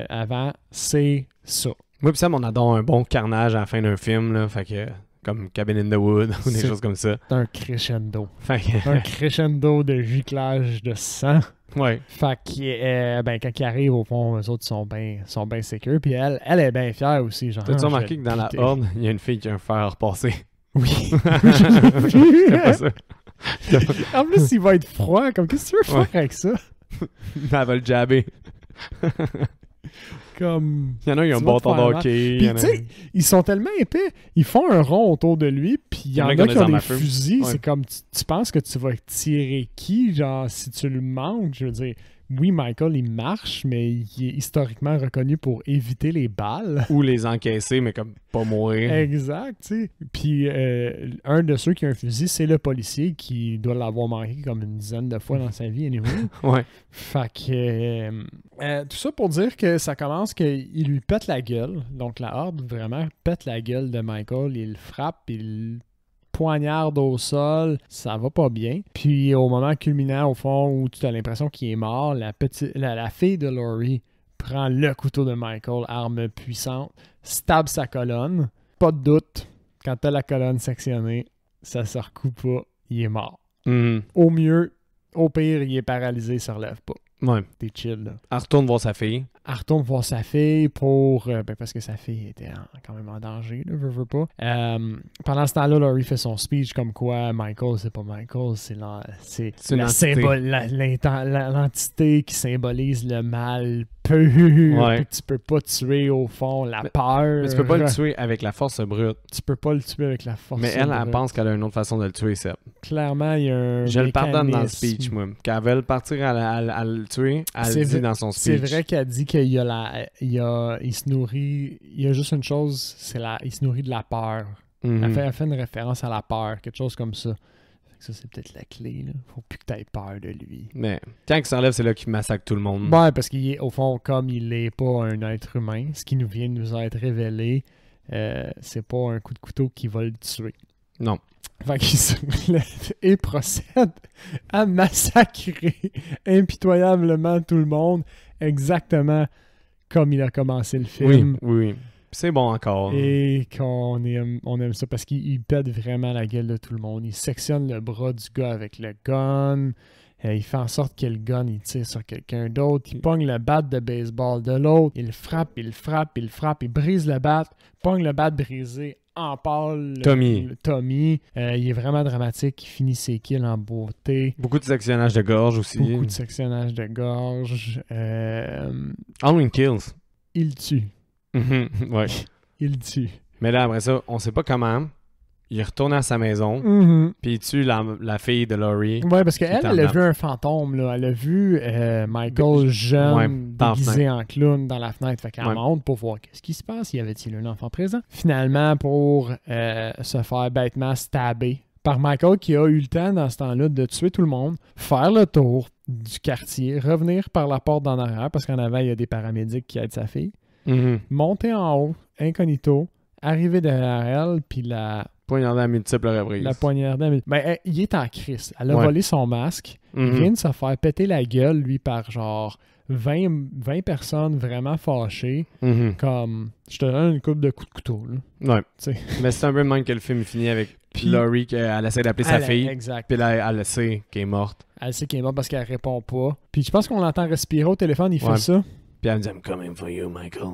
avant, c'est ça. Moi pis Sam, on adore un bon carnage à la fin d'un film, là, fait que... Comme Cabin in the Wood ou des choses comme ça. C'est un crescendo. Un crescendo de giclage de sang. Ouais. Fait que, quand ils arrivent, au fond, eux autres sont bien sécures. Puis elle est bien fière aussi. T'as-tu remarqué que dans la Horde, il y a une fille qui a un fer à repasser? Oui. C'est pas ça. En plus, il va être froid. Comme, qu'est-ce que tu veux faire avec ça? Elle va le jabber. Comme... Il y en a, ils ont un tu vas te bâton faire mal. d'hockey. Puis, tu sais, ils sont tellement épais, ils font un rond autour de lui, puis il y en a qui ont armes des à feu. fusils. Ouais. C'est comme, tu penses que tu vas tirer qui, genre, si tu le manques, je veux dire... Oui, Michael, il marche, mais il est historiquement reconnu pour éviter les balles. Ou les encaisser, mais comme pas mourir. Exact, tu sais. Puis un de ceux qui a un fusil, c'est le policier qui doit l'avoir manqué comme une dizaine de fois dans sa vie, anyway. Ouais. Fait que... tout ça pour dire que ça commence qu'il lui pète la gueule. Donc la horde vraiment pète la gueule de Michael. Il le frappe, il poignarde au sol, ça va pas bien. Puis au moment culminant, au fond, où tu as l'impression qu'il est mort, la fille de Laurie prend le couteau de Michael, arme puissante, stab sa colonne. Pas de doute, quand t'as la colonne sectionnée, ça se recoupe pas, il est mort. Mhm. Au mieux, au pire, il est paralysé, il se relève pas. Ouais. T'es chill, là. Elle retourne voir sa fille. Elle retourne voir sa fille pour... parce que sa fille était quand même en danger, là, veux pas. Pendant ce temps-là, Laurie fait son speech comme quoi Michael, c'est pas Michael, c'est une la entité. l'entité qui symbolise le mal pur, Ouais. puis que tu peux pas tuer au fond la peur. Mais tu peux pas le tuer avec la force brute. Tu peux pas le tuer avec la force. Mais elle brute. pense qu'elle a une autre façon de le tuer, Seb. Clairement, il y a un Je le pardonne dans le mécanisme. speech, moi. Quand elle veut partir à le tuer, elle C'est le dit vrai- dans son C'est speech. vrai qu'elle dit qu'il y a il se nourrit. Il y a juste une chose, il se nourrit de la peur. Mhm. Elle fait une référence à la peur, quelque chose comme ça. Fait que ça, c'est peut-être la clé, là. Faut plus que tu aies peur de lui. Mais quand il s'enlève, c'est là qu'il massacre tout le monde. Ouais, parce qu'il est, au fond, comme il n'est pas un être humain, ce qui nous vient de nous être révélé, c'est pas un coup de couteau qui va le tuer. Non. Fait qu'il se relève et procède à massacrer impitoyablement tout le monde, exactement comme il a commencé le film. Oui. C'est bon encore. Et qu'on aime ça parce qu'il pète vraiment la gueule de tout le monde. Il sectionne le bras du gars avec le gun. Il fait en sorte que le gun, il tire sur quelqu'un d'autre. Il pogne le bat de baseball de l'autre. Il frappe. Il brise le bat. Pogne le bat brisé. Empale Tommy. Il est vraiment dramatique. Il finit ses kills en beauté. Beaucoup de sectionnage de gorge aussi. Beaucoup de sectionnage de gorge. Halloween Kills. Il tue. Ouais. Il tue. Mais là, après ça, on sait pas comment. Il retourne à sa maison, puis il tue la fille de Laurie. Ouais, parce qu'elle, Qui elle a t'en vu un fantôme, là. Elle a vu Michael jeune, Ouais, dans la déguisé en clown dans la fenêtre. Fait qu'elle monte pour voir qu'est-ce qui se passe. Y avait-il un enfant présent? Finalement, pour se faire bêtement stabber par Michael, qui a eu le temps, dans ce temps-là, de tuer tout le monde, faire le tour du quartier, revenir par la porte d'en arrière, parce qu'en avant, il y a des paramédics qui aident sa fille, monter en haut, incognito, arriver derrière elle, puis poignardé à multiples reprises. la poignarder. Ben, il est en crise. Elle a volé son masque. Il vient de se faire péter la gueule, lui, par genre 20 personnes vraiment fâchées. Comme, je te donne une coupe de coups de couteau. Là. Ouais. T'sais. Mais c'est un peu le même que le film finit avec Laurie, qu'elle essaie d'appeler sa fille. Exact. Puis là, elle le sait qu'elle est morte. Elle sait qu'elle est morte parce qu'elle répond pas. Puis je pense qu'on l'entend respirer au téléphone, il fait Ouais. ça. Puis elle me dit I'm coming for you, Michael.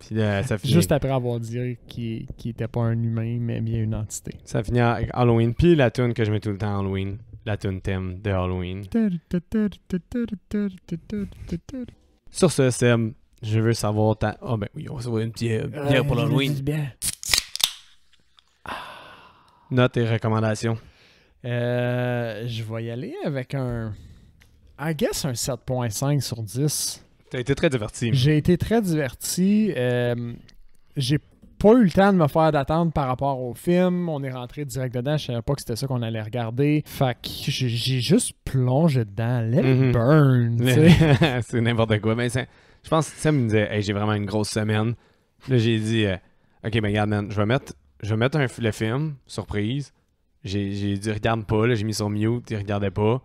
Puis ça finit. Juste après avoir dit qu'il était pas un humain, mais bien une entité. Ça finit avec Halloween. Puis la tune que je mets tout le temps Halloween. La tune thème de Halloween. Sur ce, Seb, je veux savoir ta... Ah ben oui, on va savoir une petite bière pour l'Halloween. Notes et recommandations. Je vais y aller avec un... I guess un 7.5 sur 10. T'as été très diverti. J'ai été très diverti. J'ai pas eu le temps de me faire d'attente par rapport au film. On est rentré direct dedans. Je savais pas que c'était ça qu'on allait regarder. Fait que j'ai juste plongé dedans. Let it burn. Tu sais. C'est n'importe quoi. Mais je pense que Sam me disait hey, j'ai vraiment une grosse semaine. Là, j'ai dit OK, ben regarde, man, je vais mettre le film, surprise. J'ai dit regarde pas. Là, j'ai mis sur mute, il regardait pas.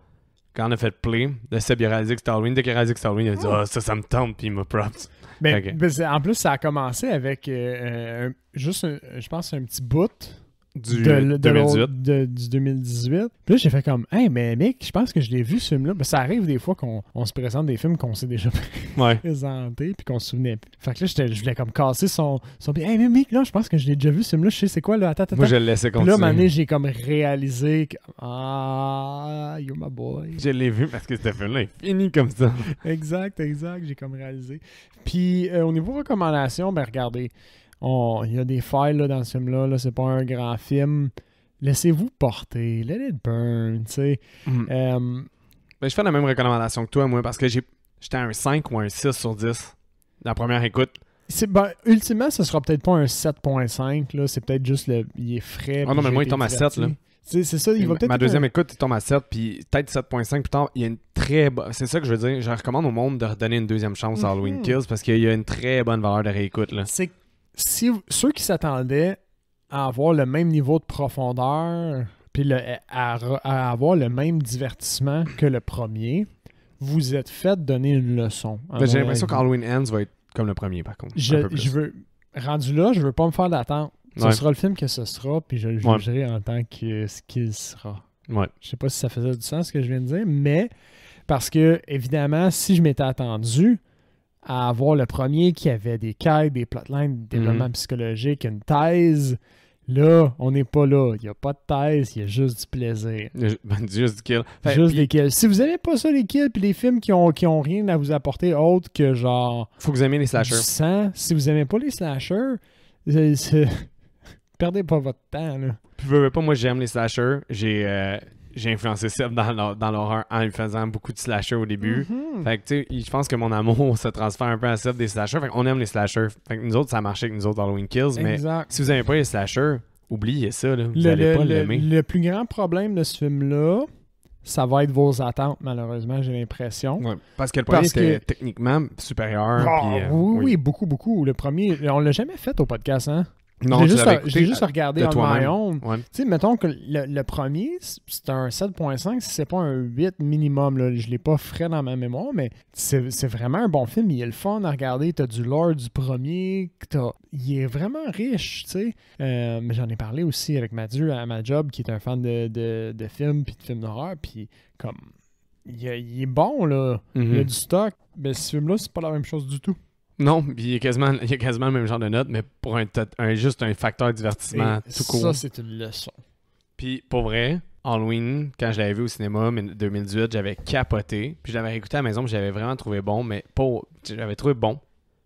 Quand on a fait play, le Seb il a réalisé que c'était Halloween. Dès qu'il a réalisé que c'était Halloween, il a dit ça me tente, puis il m'a props. Mais, Okay. En plus, ça a commencé avec je pense un petit bout du 2018. Du 2018. Puis là, j'ai fait comme, hey, mais mec, je pense que je l'ai vu ce film-là. Ben, ça arrive des fois qu'on se présente des films qu'on s'est déjà présentés puis qu'on se souvenait plus. Fait que là, je voulais comme casser son hey, mais mec, là, je pense que je l'ai déjà vu ce film-là. Je sais c'est quoi, là. Attends. Moi, je le laissais continuer. Puis là, à un moment donné, j'ai comme réalisé que, you're my boy. Je l'ai vu parce que ce film-là est fini comme ça. Exact. J'ai comme réalisé. Puis, au niveau recommandations, ben, regardez. Il y a des failles là, dans ce film-là. Là, c'est pas un grand film. Laissez-vous porter. Let it burn, tu sais. Ben, je fais la même recommandation que toi, moi, parce que j'étais à un 5 ou un 6 sur 10 la première écoute. Ultimement, ce sera peut-être pas un 7.5. Là. C'est peut-être juste il est frais. Ah non, mais moi, il tombe à 7. Là. C'est ça, il va peut-être. Ma deuxième écoute, il tombe à 7, puis peut-être 7.5 plus tard. Il y a une très bonne. C'est ça que je veux dire. Je recommande au monde de redonner une deuxième chance à Halloween Kills parce qu'il y a une très bonne valeur de réécoute. Là. C'est ceux qui s'attendaient à avoir le même niveau de profondeur puis à avoir le même divertissement que le premier, vous êtes fait donner une leçon. J'ai l'impression qu'Halloween Ends va être comme le premier, par contre. Rendu là, je veux pas me faire d'attente. Ce sera le film que ce sera, puis je le jugerai en tant que ce qu'il sera. Ouais. Je sais pas si ça faisait du sens ce que je viens de dire, mais parce que, évidemment, si je m'étais attendu à avoir le premier qui avait des quêtes, des plotlines, des développement psychologique, une thèse, là, on n'est pas là. Il n'y a pas de thèse, il y a juste du plaisir. Juste du kill. Juste des kills. Si vous n'aimez pas ça, les kills, puis les films qui ont rien à vous apporter autre que genre... Faut que vous aimiez les slashers. Du sang. Si vous n'aimez pas les slashers, perdez pas votre temps, là. Puis pas, moi j'aime les slashers. J'ai influencé Seb dans l'horreur en lui faisant beaucoup de slashers au début. Fait que tu sais, je pense que mon amour se transfère un peu à Seb des slashers. Fait qu'on aime les slashers. Fait que nous autres, ça marchait avec nous autres Halloween Kills. Mais si vous n'aimez pas les slashers, oubliez ça. Là. Vous n'allez pas l'aimer. Le plus grand problème de ce film-là, ça va être vos attentes, malheureusement, j'ai l'impression. Ouais, parce que le premier était techniquement supérieur. Oui, beaucoup, beaucoup. Le premier, on l'a jamais fait au podcast, hein? Non, j'ai juste regardé en my own. Ouais. Tu sais, mettons que le premier, c'est un 7.5, si c'est pas un 8 minimum. Là. Je l'ai pas frais dans ma mémoire, mais c'est vraiment un bon film. Il est le fun à regarder. T'as du lore du premier. Il est vraiment riche, tu sais. Mais j'en ai parlé aussi avec Mathieu à ma job, qui est un fan de films puis de films d'horreur. Puis comme, il est bon, là. Il y a du stock. Mais ce film-là, c'est pas la même chose du tout. Non, il y a quasiment le même genre de note, mais pour juste un facteur divertissement tout court. Ça, c'est une leçon. Puis pour vrai, Halloween, quand je l'avais vu au cinéma en 2018, j'avais capoté. Puis je l'avais écouté à la maison, puis j'avais vraiment trouvé bon, mais pas. J'avais trouvé bon,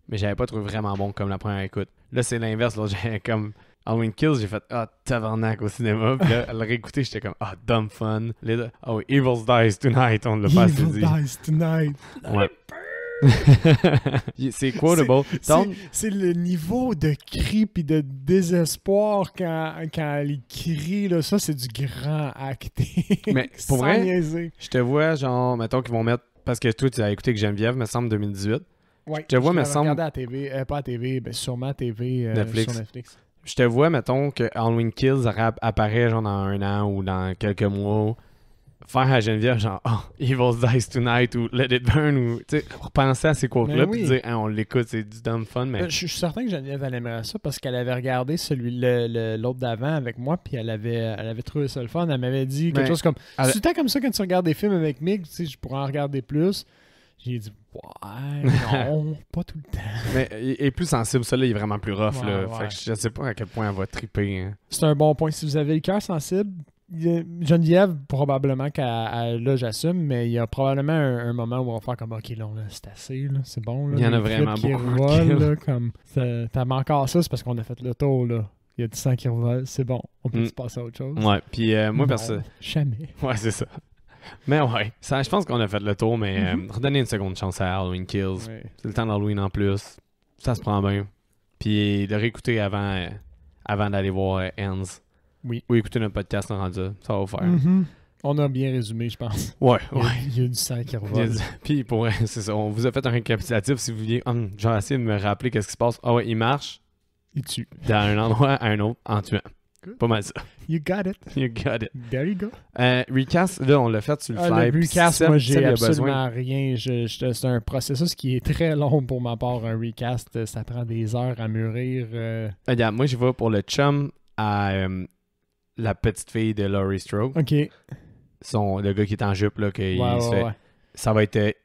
mais j'avais pas trouvé vraiment bon comme la première écoute. Là, c'est l'inverse. Là, j'avais comme Halloween Kills, j'ai fait tabarnak au cinéma. Puis là, à le réécouter, j'étais comme dumb fun. Evil Dies Tonight, on l'a pas assez dit. Evil Dies Tonight. Ouais. C'est quotable. C'est le niveau de cri puis de désespoir quand il crie, là, ça c'est du grand acting. Mais pour vrai, je te vois genre, mettons qu'ils vont mettre, parce que toi tu as écouté que Geneviève, me semble 2018. Ouais, je te vois, me semble. Regardé à la TV, pas à la TV, ben sûrement à TV Netflix. sur Netflix. Je te vois, mettons que Halloween Kills apparaît genre dans 1 an ou dans quelques mois. Faire à Geneviève genre Evil Dies Tonight ou Let It Burn ou tu sais repenser à ces quotes-là puis dire on l'écoute, c'est du dumb fun. Mais je suis certain que Geneviève elle aimerait ça parce qu'elle avait regardé l'autre d'avant avec moi puis elle avait trouvé ça le fun. Elle m'avait dit quelque chose comme c'est tout le temps comme ça quand tu regardes des films avec Mick, tu sais, je pourrais en regarder plus. J'ai dit non, pas tout le temps. Mais il est plus sensible, ça là, il est vraiment plus rough là. Fait que je sais pas à quel point elle va triper. Hein. C'est un bon point. Si vous avez le cœur sensible, Geneviève, probablement là j'assume, mais il y a probablement un moment où on va faire comme ok, là, c'est assez, là, c'est bon. Là, il y en a vraiment beaucoup. Là, comme, t'as encore ça, c'est parce qu'on a fait le tour. Là. Il y a du sang qui revole, c'est bon. On peut passer à autre chose. Ouais, puis moi, personne. Jamais. Ouais, c'est ça. Mais ouais, je pense qu'on a fait le tour, mais redonner une seconde chance à Halloween Kills. Ouais. C'est le temps d'Halloween en plus. Ça se prend bien. Puis de réécouter avant d'aller voir Ends. Oui. Ou écouter notre podcast en rendu, ça va vous faire. On a bien résumé, je pense. Ouais. Il y a du sang qui revole. Puis pour vrai, c'est ça. On vous a fait un récapitulatif si vous vouliez. J'ai essayé de me rappeler qu'est-ce qui se passe. Ah ouais, il marche. Il tue. D'un endroit à un autre en tuant. Good. Pas mal ça. You got it. You got it. There you go. Recast, là, on l'a fait sur le fly. Le recast, moi, j'ai absolument rien. C'est un processus qui est très long pour ma part. Un recast, ça prend des heures à mûrir. Regarde, moi, je vais pour le chum à la petite fille de Laurie Strode. OK. Le gars qui est en jupe, là, Ouais. ça va être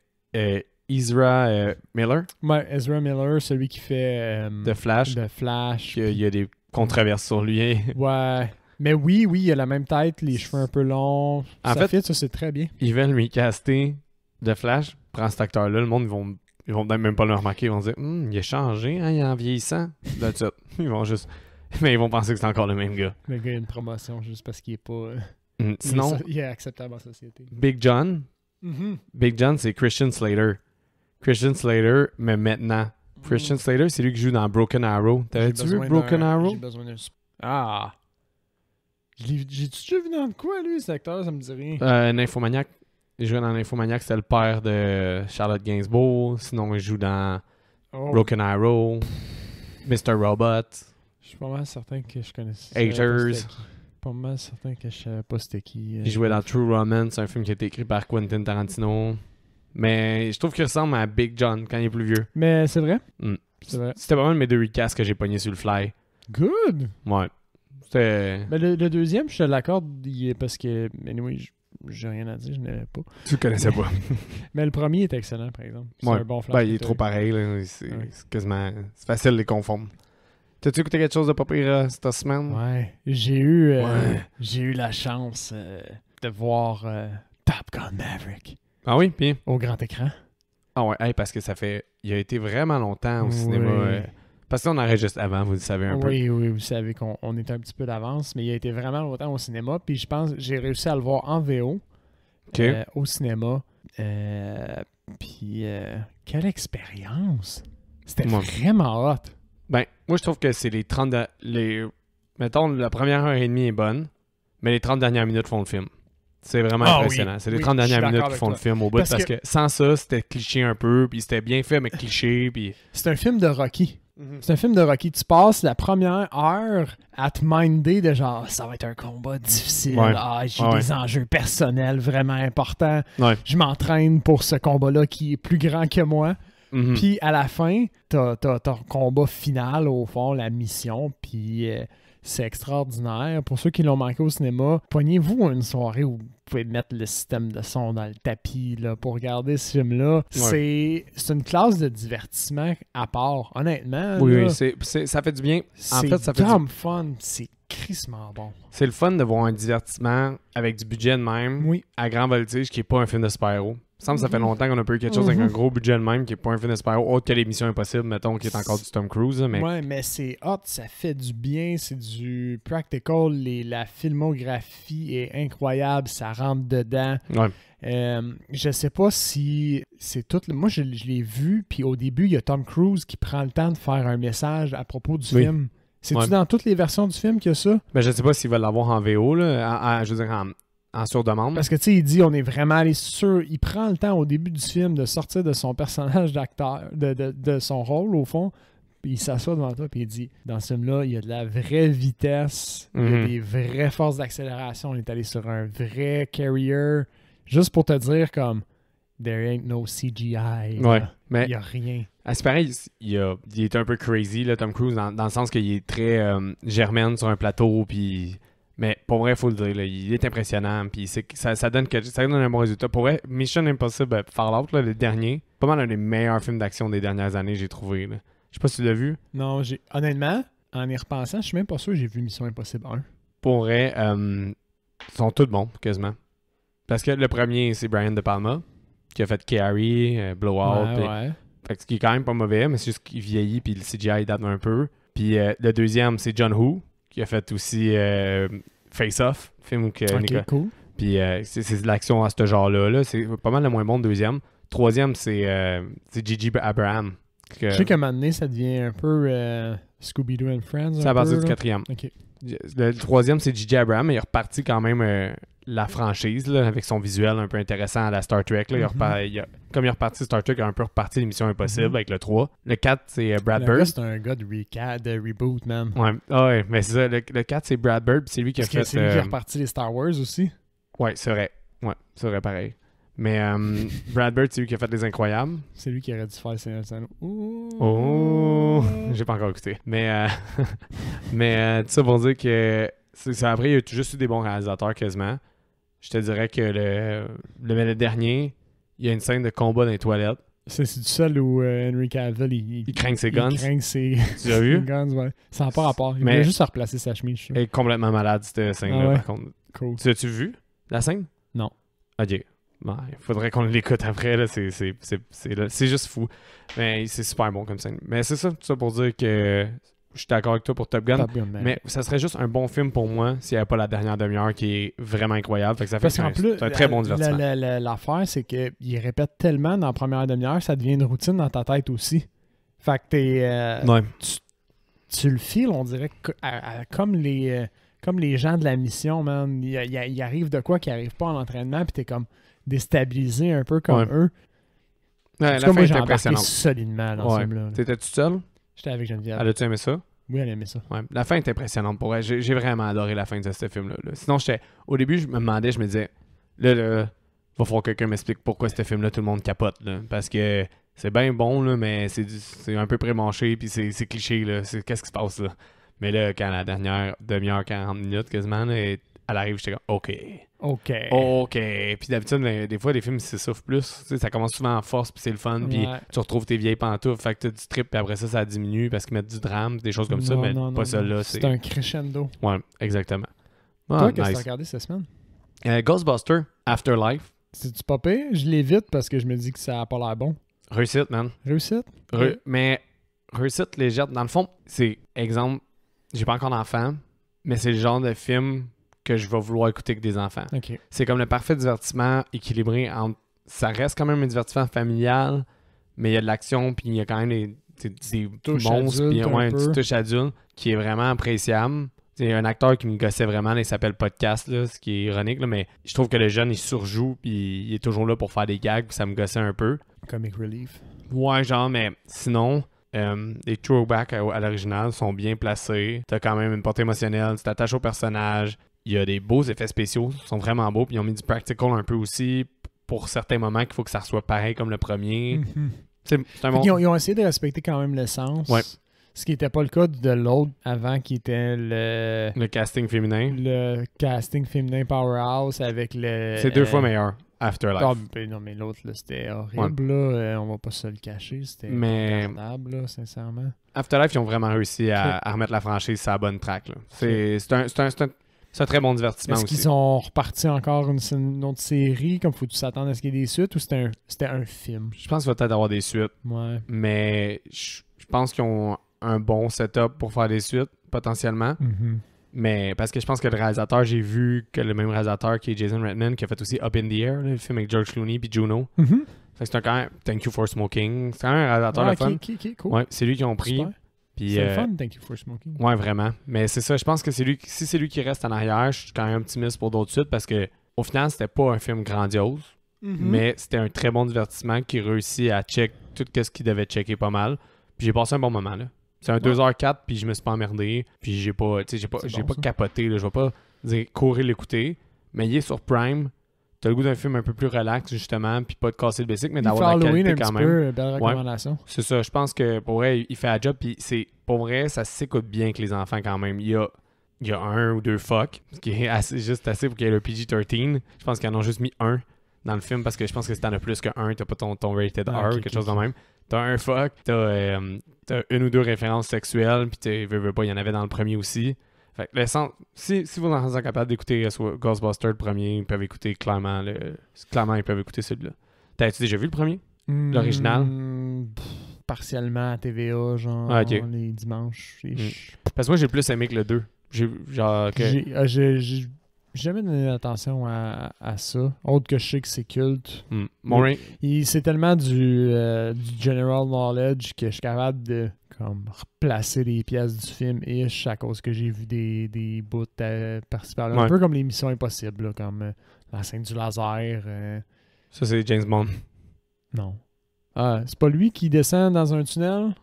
Ezra Miller. Ouais, Ezra Miller, celui qui fait... de Flash. De Flash. Il y a des controverses sur lui. Ouais. Mais oui, il a la même tête, les cheveux un peu longs. En fait, ça c'est très bien. Ils veulent lui caster de Flash. Prends cet acteur-là, le monde, ils vont peut-être même pas le remarquer. Ils vont dire, il a changé, hein, il est en vieillissant. That's it. Ils vont juste... Mais ils vont penser que c'est encore le même gars. Le gars a une promotion juste parce qu'il est pas... Sinon, il est acceptable en société. Big John. Big John, c'est Christian Slater. Christian Slater, mais maintenant. Christian Slater, c'est lui qui joue dans Broken Arrow. T'avais-tu vu Broken Arrow? J'ai besoin d'un... Ah! J'ai-tu déjà vu dans quoi, lui, cet acteur? Ça me dit rien. Nymphomaniac. Il jouait dans Nymphomaniac, c'était le père de Charlotte Gainsbourg. Sinon, il joue dans Broken Arrow, Mr. Robot. Je suis pas mal certain que je connaissais. Haters. Pas mal certain que je savais pas c'était qui. Il jouait dans True Romance, un film qui a été écrit par Quentin Tarantino. Mais je trouve qu'il ressemble à Big John quand il est plus vieux. Mais c'est vrai. C'est vrai. C'était pas mal mes 2 recasts que j'ai pognés sur le fly. Good! Ouais. C'était... Ben le deuxième, je te l'accorde, parce que... Anyway, j'ai rien à dire, je n'avais pas. Tu le connaissais pas. Mais le premier est excellent, par exemple. C'est un bon flash. Ben, il est trop pareil. Là. C'est quasiment... C'est facile de les confondre. T'as-tu écouté quelque chose de pas pire cette semaine? Ouais. J'ai eu la chance de voir Top Gun Maverick. Ah oui? Puis? Au grand écran. Ah ouais, parce que ça fait... Il a été vraiment longtemps au cinéma. Parce qu'on arrête juste avant, vous le savez un peu. Oui, vous savez qu'on était un petit peu d'avance, mais il a été vraiment longtemps au cinéma. Puis je pense que j'ai réussi à le voir en VO au cinéma. Puis quelle expérience! C'était vraiment hot. Ben, moi je trouve que c'est les 30... Mettons, la première heure et demie est bonne, mais les 30 dernières minutes font le film. C'est vraiment impressionnant. Oui. C'est les 30 dernières minutes qui font le film au bout, parce que sans ça, c'était cliché un peu, puis c'était bien fait, mais cliché. Puis... C'est un film de Rocky. C'est un film de Rocky. Tu passes la première heure à te minder de genre, ça va être un combat difficile. J'ai des enjeux personnels vraiment importants. Je m'entraîne pour ce combat-là qui est plus grand que moi. Puis à la fin, t'as ton combat final, au fond, la mission. Puis c'est extraordinaire. Pour ceux qui l'ont manqué au cinéma, pognez-vous une soirée où vous pouvez mettre le système de son dans le tapis là, pour regarder ce film-là. C'est une classe de divertissement à part, honnêtement. Oui, là, ça fait du bien. En fait, ça fait fun. C'est crissement bon. C'est le fun de voir un divertissement avec du budget de même, à grand voltige, qui n'est pas un film de super-héros. Il me semble que ça fait longtemps qu'on a pas eu quelque chose avec un gros budget de même, qui n'est pas un film de super-héros, autre que les Missions Impossibles, mettons, qui est encore du Tom Cruise. Mais... Ouais, mais c'est hot, ça fait du bien, c'est du practical, la filmographie est incroyable, ça rentre dedans. Je sais pas si c'est tout... Moi, je l'ai vu, puis au début, il y a Tom Cruise qui prend le temps de faire un message à propos du film. C'est-tu dans toutes les versions du film qu'il y a ça? Ben, je sais pas s'il va l'avoir en VO, là, je veux dire en sur-demande. Parce que, tu sais, il dit, on est vraiment allé sur... Il prend le temps au début du film de sortir de son personnage d'acteur, de son rôle, au fond, puis il s'assoit devant toi, puis il dit, dans ce film-là, il y a de la vraie vitesse, il y a des vraies forces d'accélération, on est allé sur un vrai carrier, juste pour te dire, comme, there ain't no CGI. Mais il n'y a rien. C'est pareil, il est un peu crazy, là, Tom Cruise, dans le sens qu'il est très germaine sur un plateau, puis... Mais pour vrai, il faut le dire, là, il est impressionnant, puis ça donne un bon résultat. Pour vrai, Mission Impossible Fallout, là, le dernier, pas mal un des meilleurs films d'action des dernières années, j'ai trouvé. Là. Je sais pas si tu l'as vu. Non, honnêtement, en y repensant, je suis même pas sûr que j'ai vu Mission Impossible 1. Pour vrai, ils sont tous bons, quasiment. Parce que le premier, c'est Brian De Palma, qui a fait Carrie, Blowout, fait que ce qui est quand même pas mauvais, mais c'est juste qu'il vieillit, puis le CGI date un peu. Puis le deuxième, c'est John Woo, qui a fait aussi Face Off, film où cool. Puis c'est de l'action à ce genre-là. Là. C'est pas mal le moins bon le deuxième. Troisième, c'est Gigi Abraham. Je sais qu'à un moment donné, ça devient un peu Scooby-Doo and Friends. C'est à partir du quatrième. Okay. Le troisième, c'est Gigi Abraham, mais il est reparti quand même la franchise là, avec son visuel un peu intéressant à la Star Trek. Là. Comme il est reparti Star Trek, il a un peu reparti l'émission Impossible avec le 3. Le 4, c'est Brad Bird. C'est un gars de reboot, man. Ouais, mais c'est ça. Le 4, c'est Brad Bird, puis c'est lui qui a fait... C'est lui qui a reparti les Star Wars aussi. Ouais, c'est vrai. Ouais, c'est vrai, pareil. Mais Brad Bird, c'est lui qui a fait Les Incroyables. C'est lui qui aurait dû faire Seigneur des Anneaux. Oh! J'ai pas encore écouté. Mais tout ça pour dire que Après, il y a juste eu des bons réalisateurs quasiment. Je te dirais que le dernier, il y a une scène de combat dans les toilettes. C'est du seul où Henry Cavill, il craint ses guns. Il craint ses Tu l'as vu? guns, ouais. Ça n'a pas rapport. Il Mais- voulait juste replacer sa chemise. Elle est complètement malade, cette scène-là, Ah ouais? par contre. Cool. Tu l'as-tu vu, la scène? Non. Ok. Bon, il faudrait qu'on l'écoute après, là. C'est juste fou. Mais c'est super bon comme scène. Mais c'est ça, tout ça pour dire que je suis d'accord avec toi pour Top Gun. Top Gun, man. Mais ça serait juste un bon film pour moi s'il n'y avait pas la dernière demi-heure qui est vraiment incroyable. Fait que ça fait Parce que qu'en plus, c'est un très bon divertissement. l'affaire, c'est qu'il répète tellement dans la première demi-heure, ça devient une routine dans ta tête aussi. Fait que Ouais. tu le files, on dirait, comme les gens de la mission, man. Il arrive de quoi qui arrive pas en entraînement, puis t'es comme déstabilisé un peu comme Ouais. eux. Ouais, En la tout cas, fin moi, est j'ai embarqué impressionnante. solidement dans ce Ouais. film-là. Là. T'étais-tu seul? J'étais avec Geneviève. Elle a-tu aimé ça? Oui, elle aimait ça. Ouais. La fin est impressionnante pour elle. J'ai vraiment adoré la fin de ce film-là. Là. Sinon, au début, je me demandais, je me disais, là, va falloir que quelqu'un m'explique pourquoi ce film-là, tout le monde capote. Là. Parce que c'est bien bon, là, mais c'est un peu pré-mâché, puis c'est cliché. Là. Qu'est-ce qui se passe là? Mais là, quand la dernière demi-heure, 40 minutes quasiment, là, elle arrive, j'étais comme, OK. Puis d'habitude, des fois, les films s'essoufflent plus. Tu sais, ça commence souvent en force, puis c'est le fun, puis Ouais. tu retrouves tes vieilles pantoufles, fait que t'as du trip, puis après ça diminue parce qu'ils mettent du drame, des choses comme ça, mais pas ça là. C'est un crescendo. Ouais, exactement. Toi, Ah, qu'est-ce que t'as nice. regardé cette semaine? Ghostbusters, Afterlife, C'est-tu pas pire? Je l'évite parce que je me dis que ça a pas l'air bon. réussite, man. Réussite? Mais réussite légère. Dans le fond, c'est, exemple, j'ai pas encore d'enfants, mais c'est le genre de film que je vais vouloir écouter avec des enfants. OK. C'est comme le parfait divertissement équilibré entre... Ça reste quand même un divertissement familial, mais il y a de l'action, puis il y a quand même des touche monstres, adulte puis un une petite peu. touche adulte qui est vraiment appréciable. C'est un acteur qui me gossait vraiment, là, il s'appelle Podcast, là, ce qui est ironique, là, mais je trouve que le jeune, il surjoue, puis il est toujours là pour faire des gags, puis ça me gossait un peu. Comic Relief. Ouais, genre, mais sinon, les throwbacks à l'original sont bien placés. T'as quand même une portée émotionnelle, tu t'attaches au personnage. Il y a des beaux effets spéciaux, ils sont vraiment beaux, puis ils ont mis du practical un peu aussi pour certains moments qu'il faut que ça soit pareil comme le premier. C'est un bon... Ils ont essayé de respecter quand même l'essence. Ouais. Ce qui n'était pas le cas de l'autre avant, qui était le casting féminin. casting féminin Powerhouse avec le... C'est 2 fois meilleur, Afterlife. Ah, ben non, mais l'autre, là, c'était horrible. Là. On va pas se le cacher. C'était Mais- regardable, là, sincèrement. Afterlife, ils ont vraiment réussi à remettre la franchise sur la bonne track. Là. C'est un très bon divertissement Est-ce aussi. qu'ils sont repartis encore une autre série, comme faut-tu s'attendre à ce qu'il y ait des suites, ou c'était un film? Je pense qu'il va peut-être avoir des suites, Ouais. mais je pense qu'ils ont un bon setup pour faire des suites, potentiellement. Mais parce que je pense que le réalisateur, j'ai vu que le même réalisateur qui est Jason Reitman, qui a fait aussi Up in the Air, là, le film avec George Clooney puis Juno. Fait que c'est quand même Thank You for Smoking. C'est quand même un réalisateur Ah, le fun. ok, cool. Ouais, c'est lui qui ont pris. Super. Puis, C'est le fun, Thank You for Smoking. Ouais, vraiment. Mais c'est ça, je pense que si c'est lui qui reste en arrière, je suis quand même optimiste pour d'autres suites parce que au final, c'était pas un film grandiose, mais c'était un très bon divertissement qui réussit à check tout ce qu'il devait checker pas mal. Puis j'ai passé un bon moment là. C'est un 2h04 puis je me suis pas emmerdé, puis j'ai pas C'est pas bon, capoté là, je vais pas dire courir l'écouter, mais il est sur Prime. T'as le goût d'un film un peu plus relax justement, puis pas de casser le basic, mais Il fait d'avoir de la Halloween qualité un quand petit même. peu, belle recommandation. C'est ça, je pense que pour vrai, il fait la job, puis pour vrai, ça s'écoute bien avec les enfants quand même. Il y a 1 ou 2 fuck, ce qui est juste assez pour qu'il y ait le PG-13. Je pense qu'ils en ont juste mis 1 dans le film, parce que je pense que si t'en as plus que 1, t'as pas ton rated R ou quelque chose de même. T'as un fuck, t'as 1 ou 2 références sexuelles, puis veux pas, il y en avait dans le premier aussi. Fait que l'essence, si vos enfants sont capables d'écouter Ghostbusters le premier, ils peuvent écouter clairement ils peuvent écouter celui-là. T'as-tu déjà vu le premier? L'original? Partiellement à TVA, genre Ah, ok. les dimanches. Parce que moi, j'ai plus aimé que le 2. J'ai jamais donné attention à ça. Autre que je sais que c'est culte. C'est tellement du general knowledge que je suis capable de comme replacer les pièces du film ish à cause que j'ai vu des bouts par-ci par-là. Ouais. Un peu comme les Missions Impossibles, là, comme la scène du laser. Ça, c'est James Bond. Non. Ah, c'est pas lui qui descend dans un tunnel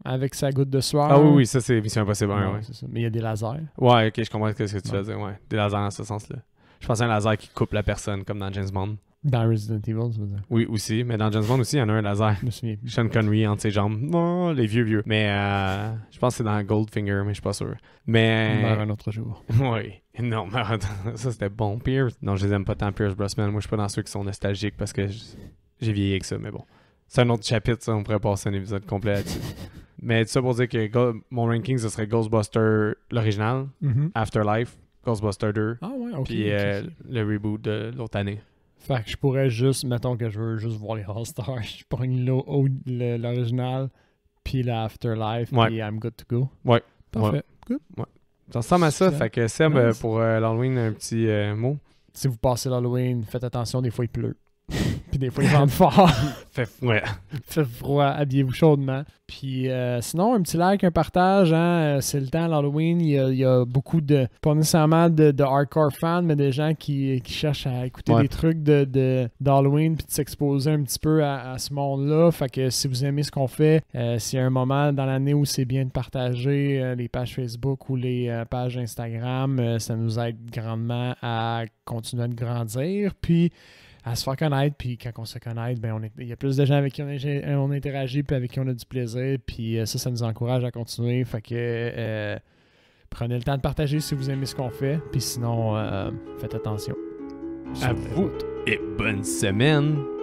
avec sa goutte de sueur? Ah oui, ça, c'est Mission Impossible 1, Ouais, ouais. c'est ça. Mais il y a des lasers. Ouais, ok, je comprends ce que tu Ouais. veux dire, ouais. Des lasers dans ce sens-là. Je pensais à un laser qui coupe la personne, comme dans James Bond. Dans Resident Evil, ça veut dire. Oui, aussi. Mais dans James Bond aussi, il y en a un laser. Je me souviens plus. Sean Connery entre ses jambes. Oh, les vieux. Mais je pense que c'est dans Goldfinger, mais je suis pas sûr. Mais... On meurt un autre jour. Oui. Non, mais ça c'était bon. Pierce. Non, je les aime pas tant, Pierce Brosnan. Moi, je suis pas dans ceux qui sont nostalgiques parce que j'ai vieilli avec ça, mais bon. C'est un autre chapitre, ça. On pourrait passer un épisode complet là-dessus. Mais tout ça pour dire que mon ranking, ce serait Ghostbuster, l'original, Afterlife, Ghostbuster 2, Ah ouais, ok. puis le reboot de l'autre année. Fait que je pourrais juste, mettons que je veux juste voir les All-Stars, je pogne l'original, puis l'Afterlife, puis I'm good to go. Ouais. Parfait. Good. Ouais. Ça ressemble à ça. Fait que Seb, Nice. pour l'Halloween, un petit mot. Si vous passez l'Halloween, faites attention, des fois il pleut. Puis des fois il vente fort. Ouais. Fait froid, habillez-vous chaudement. Puis sinon, un petit like, un partage, hein, c'est le temps l'Halloween. Il y a beaucoup de, pas nécessairement de hardcore fans, mais des gens qui cherchent à écouter des trucs d'Halloween puis de s'exposer un petit peu à ce monde-là. Fait que si vous aimez ce qu'on fait, s'il y a un moment dans l'année où c'est bien de partager les pages Facebook ou les pages Instagram, ça nous aide grandement à continuer de grandir. Puis à se faire connaître, puis quand on se connaît, ben il y a plus de gens avec qui on interagit, puis avec qui on a du plaisir, puis ça nous encourage à continuer. Fait que prenez le temps de partager si vous aimez ce qu'on fait, puis sinon, faites attention. À vous et bonne semaine!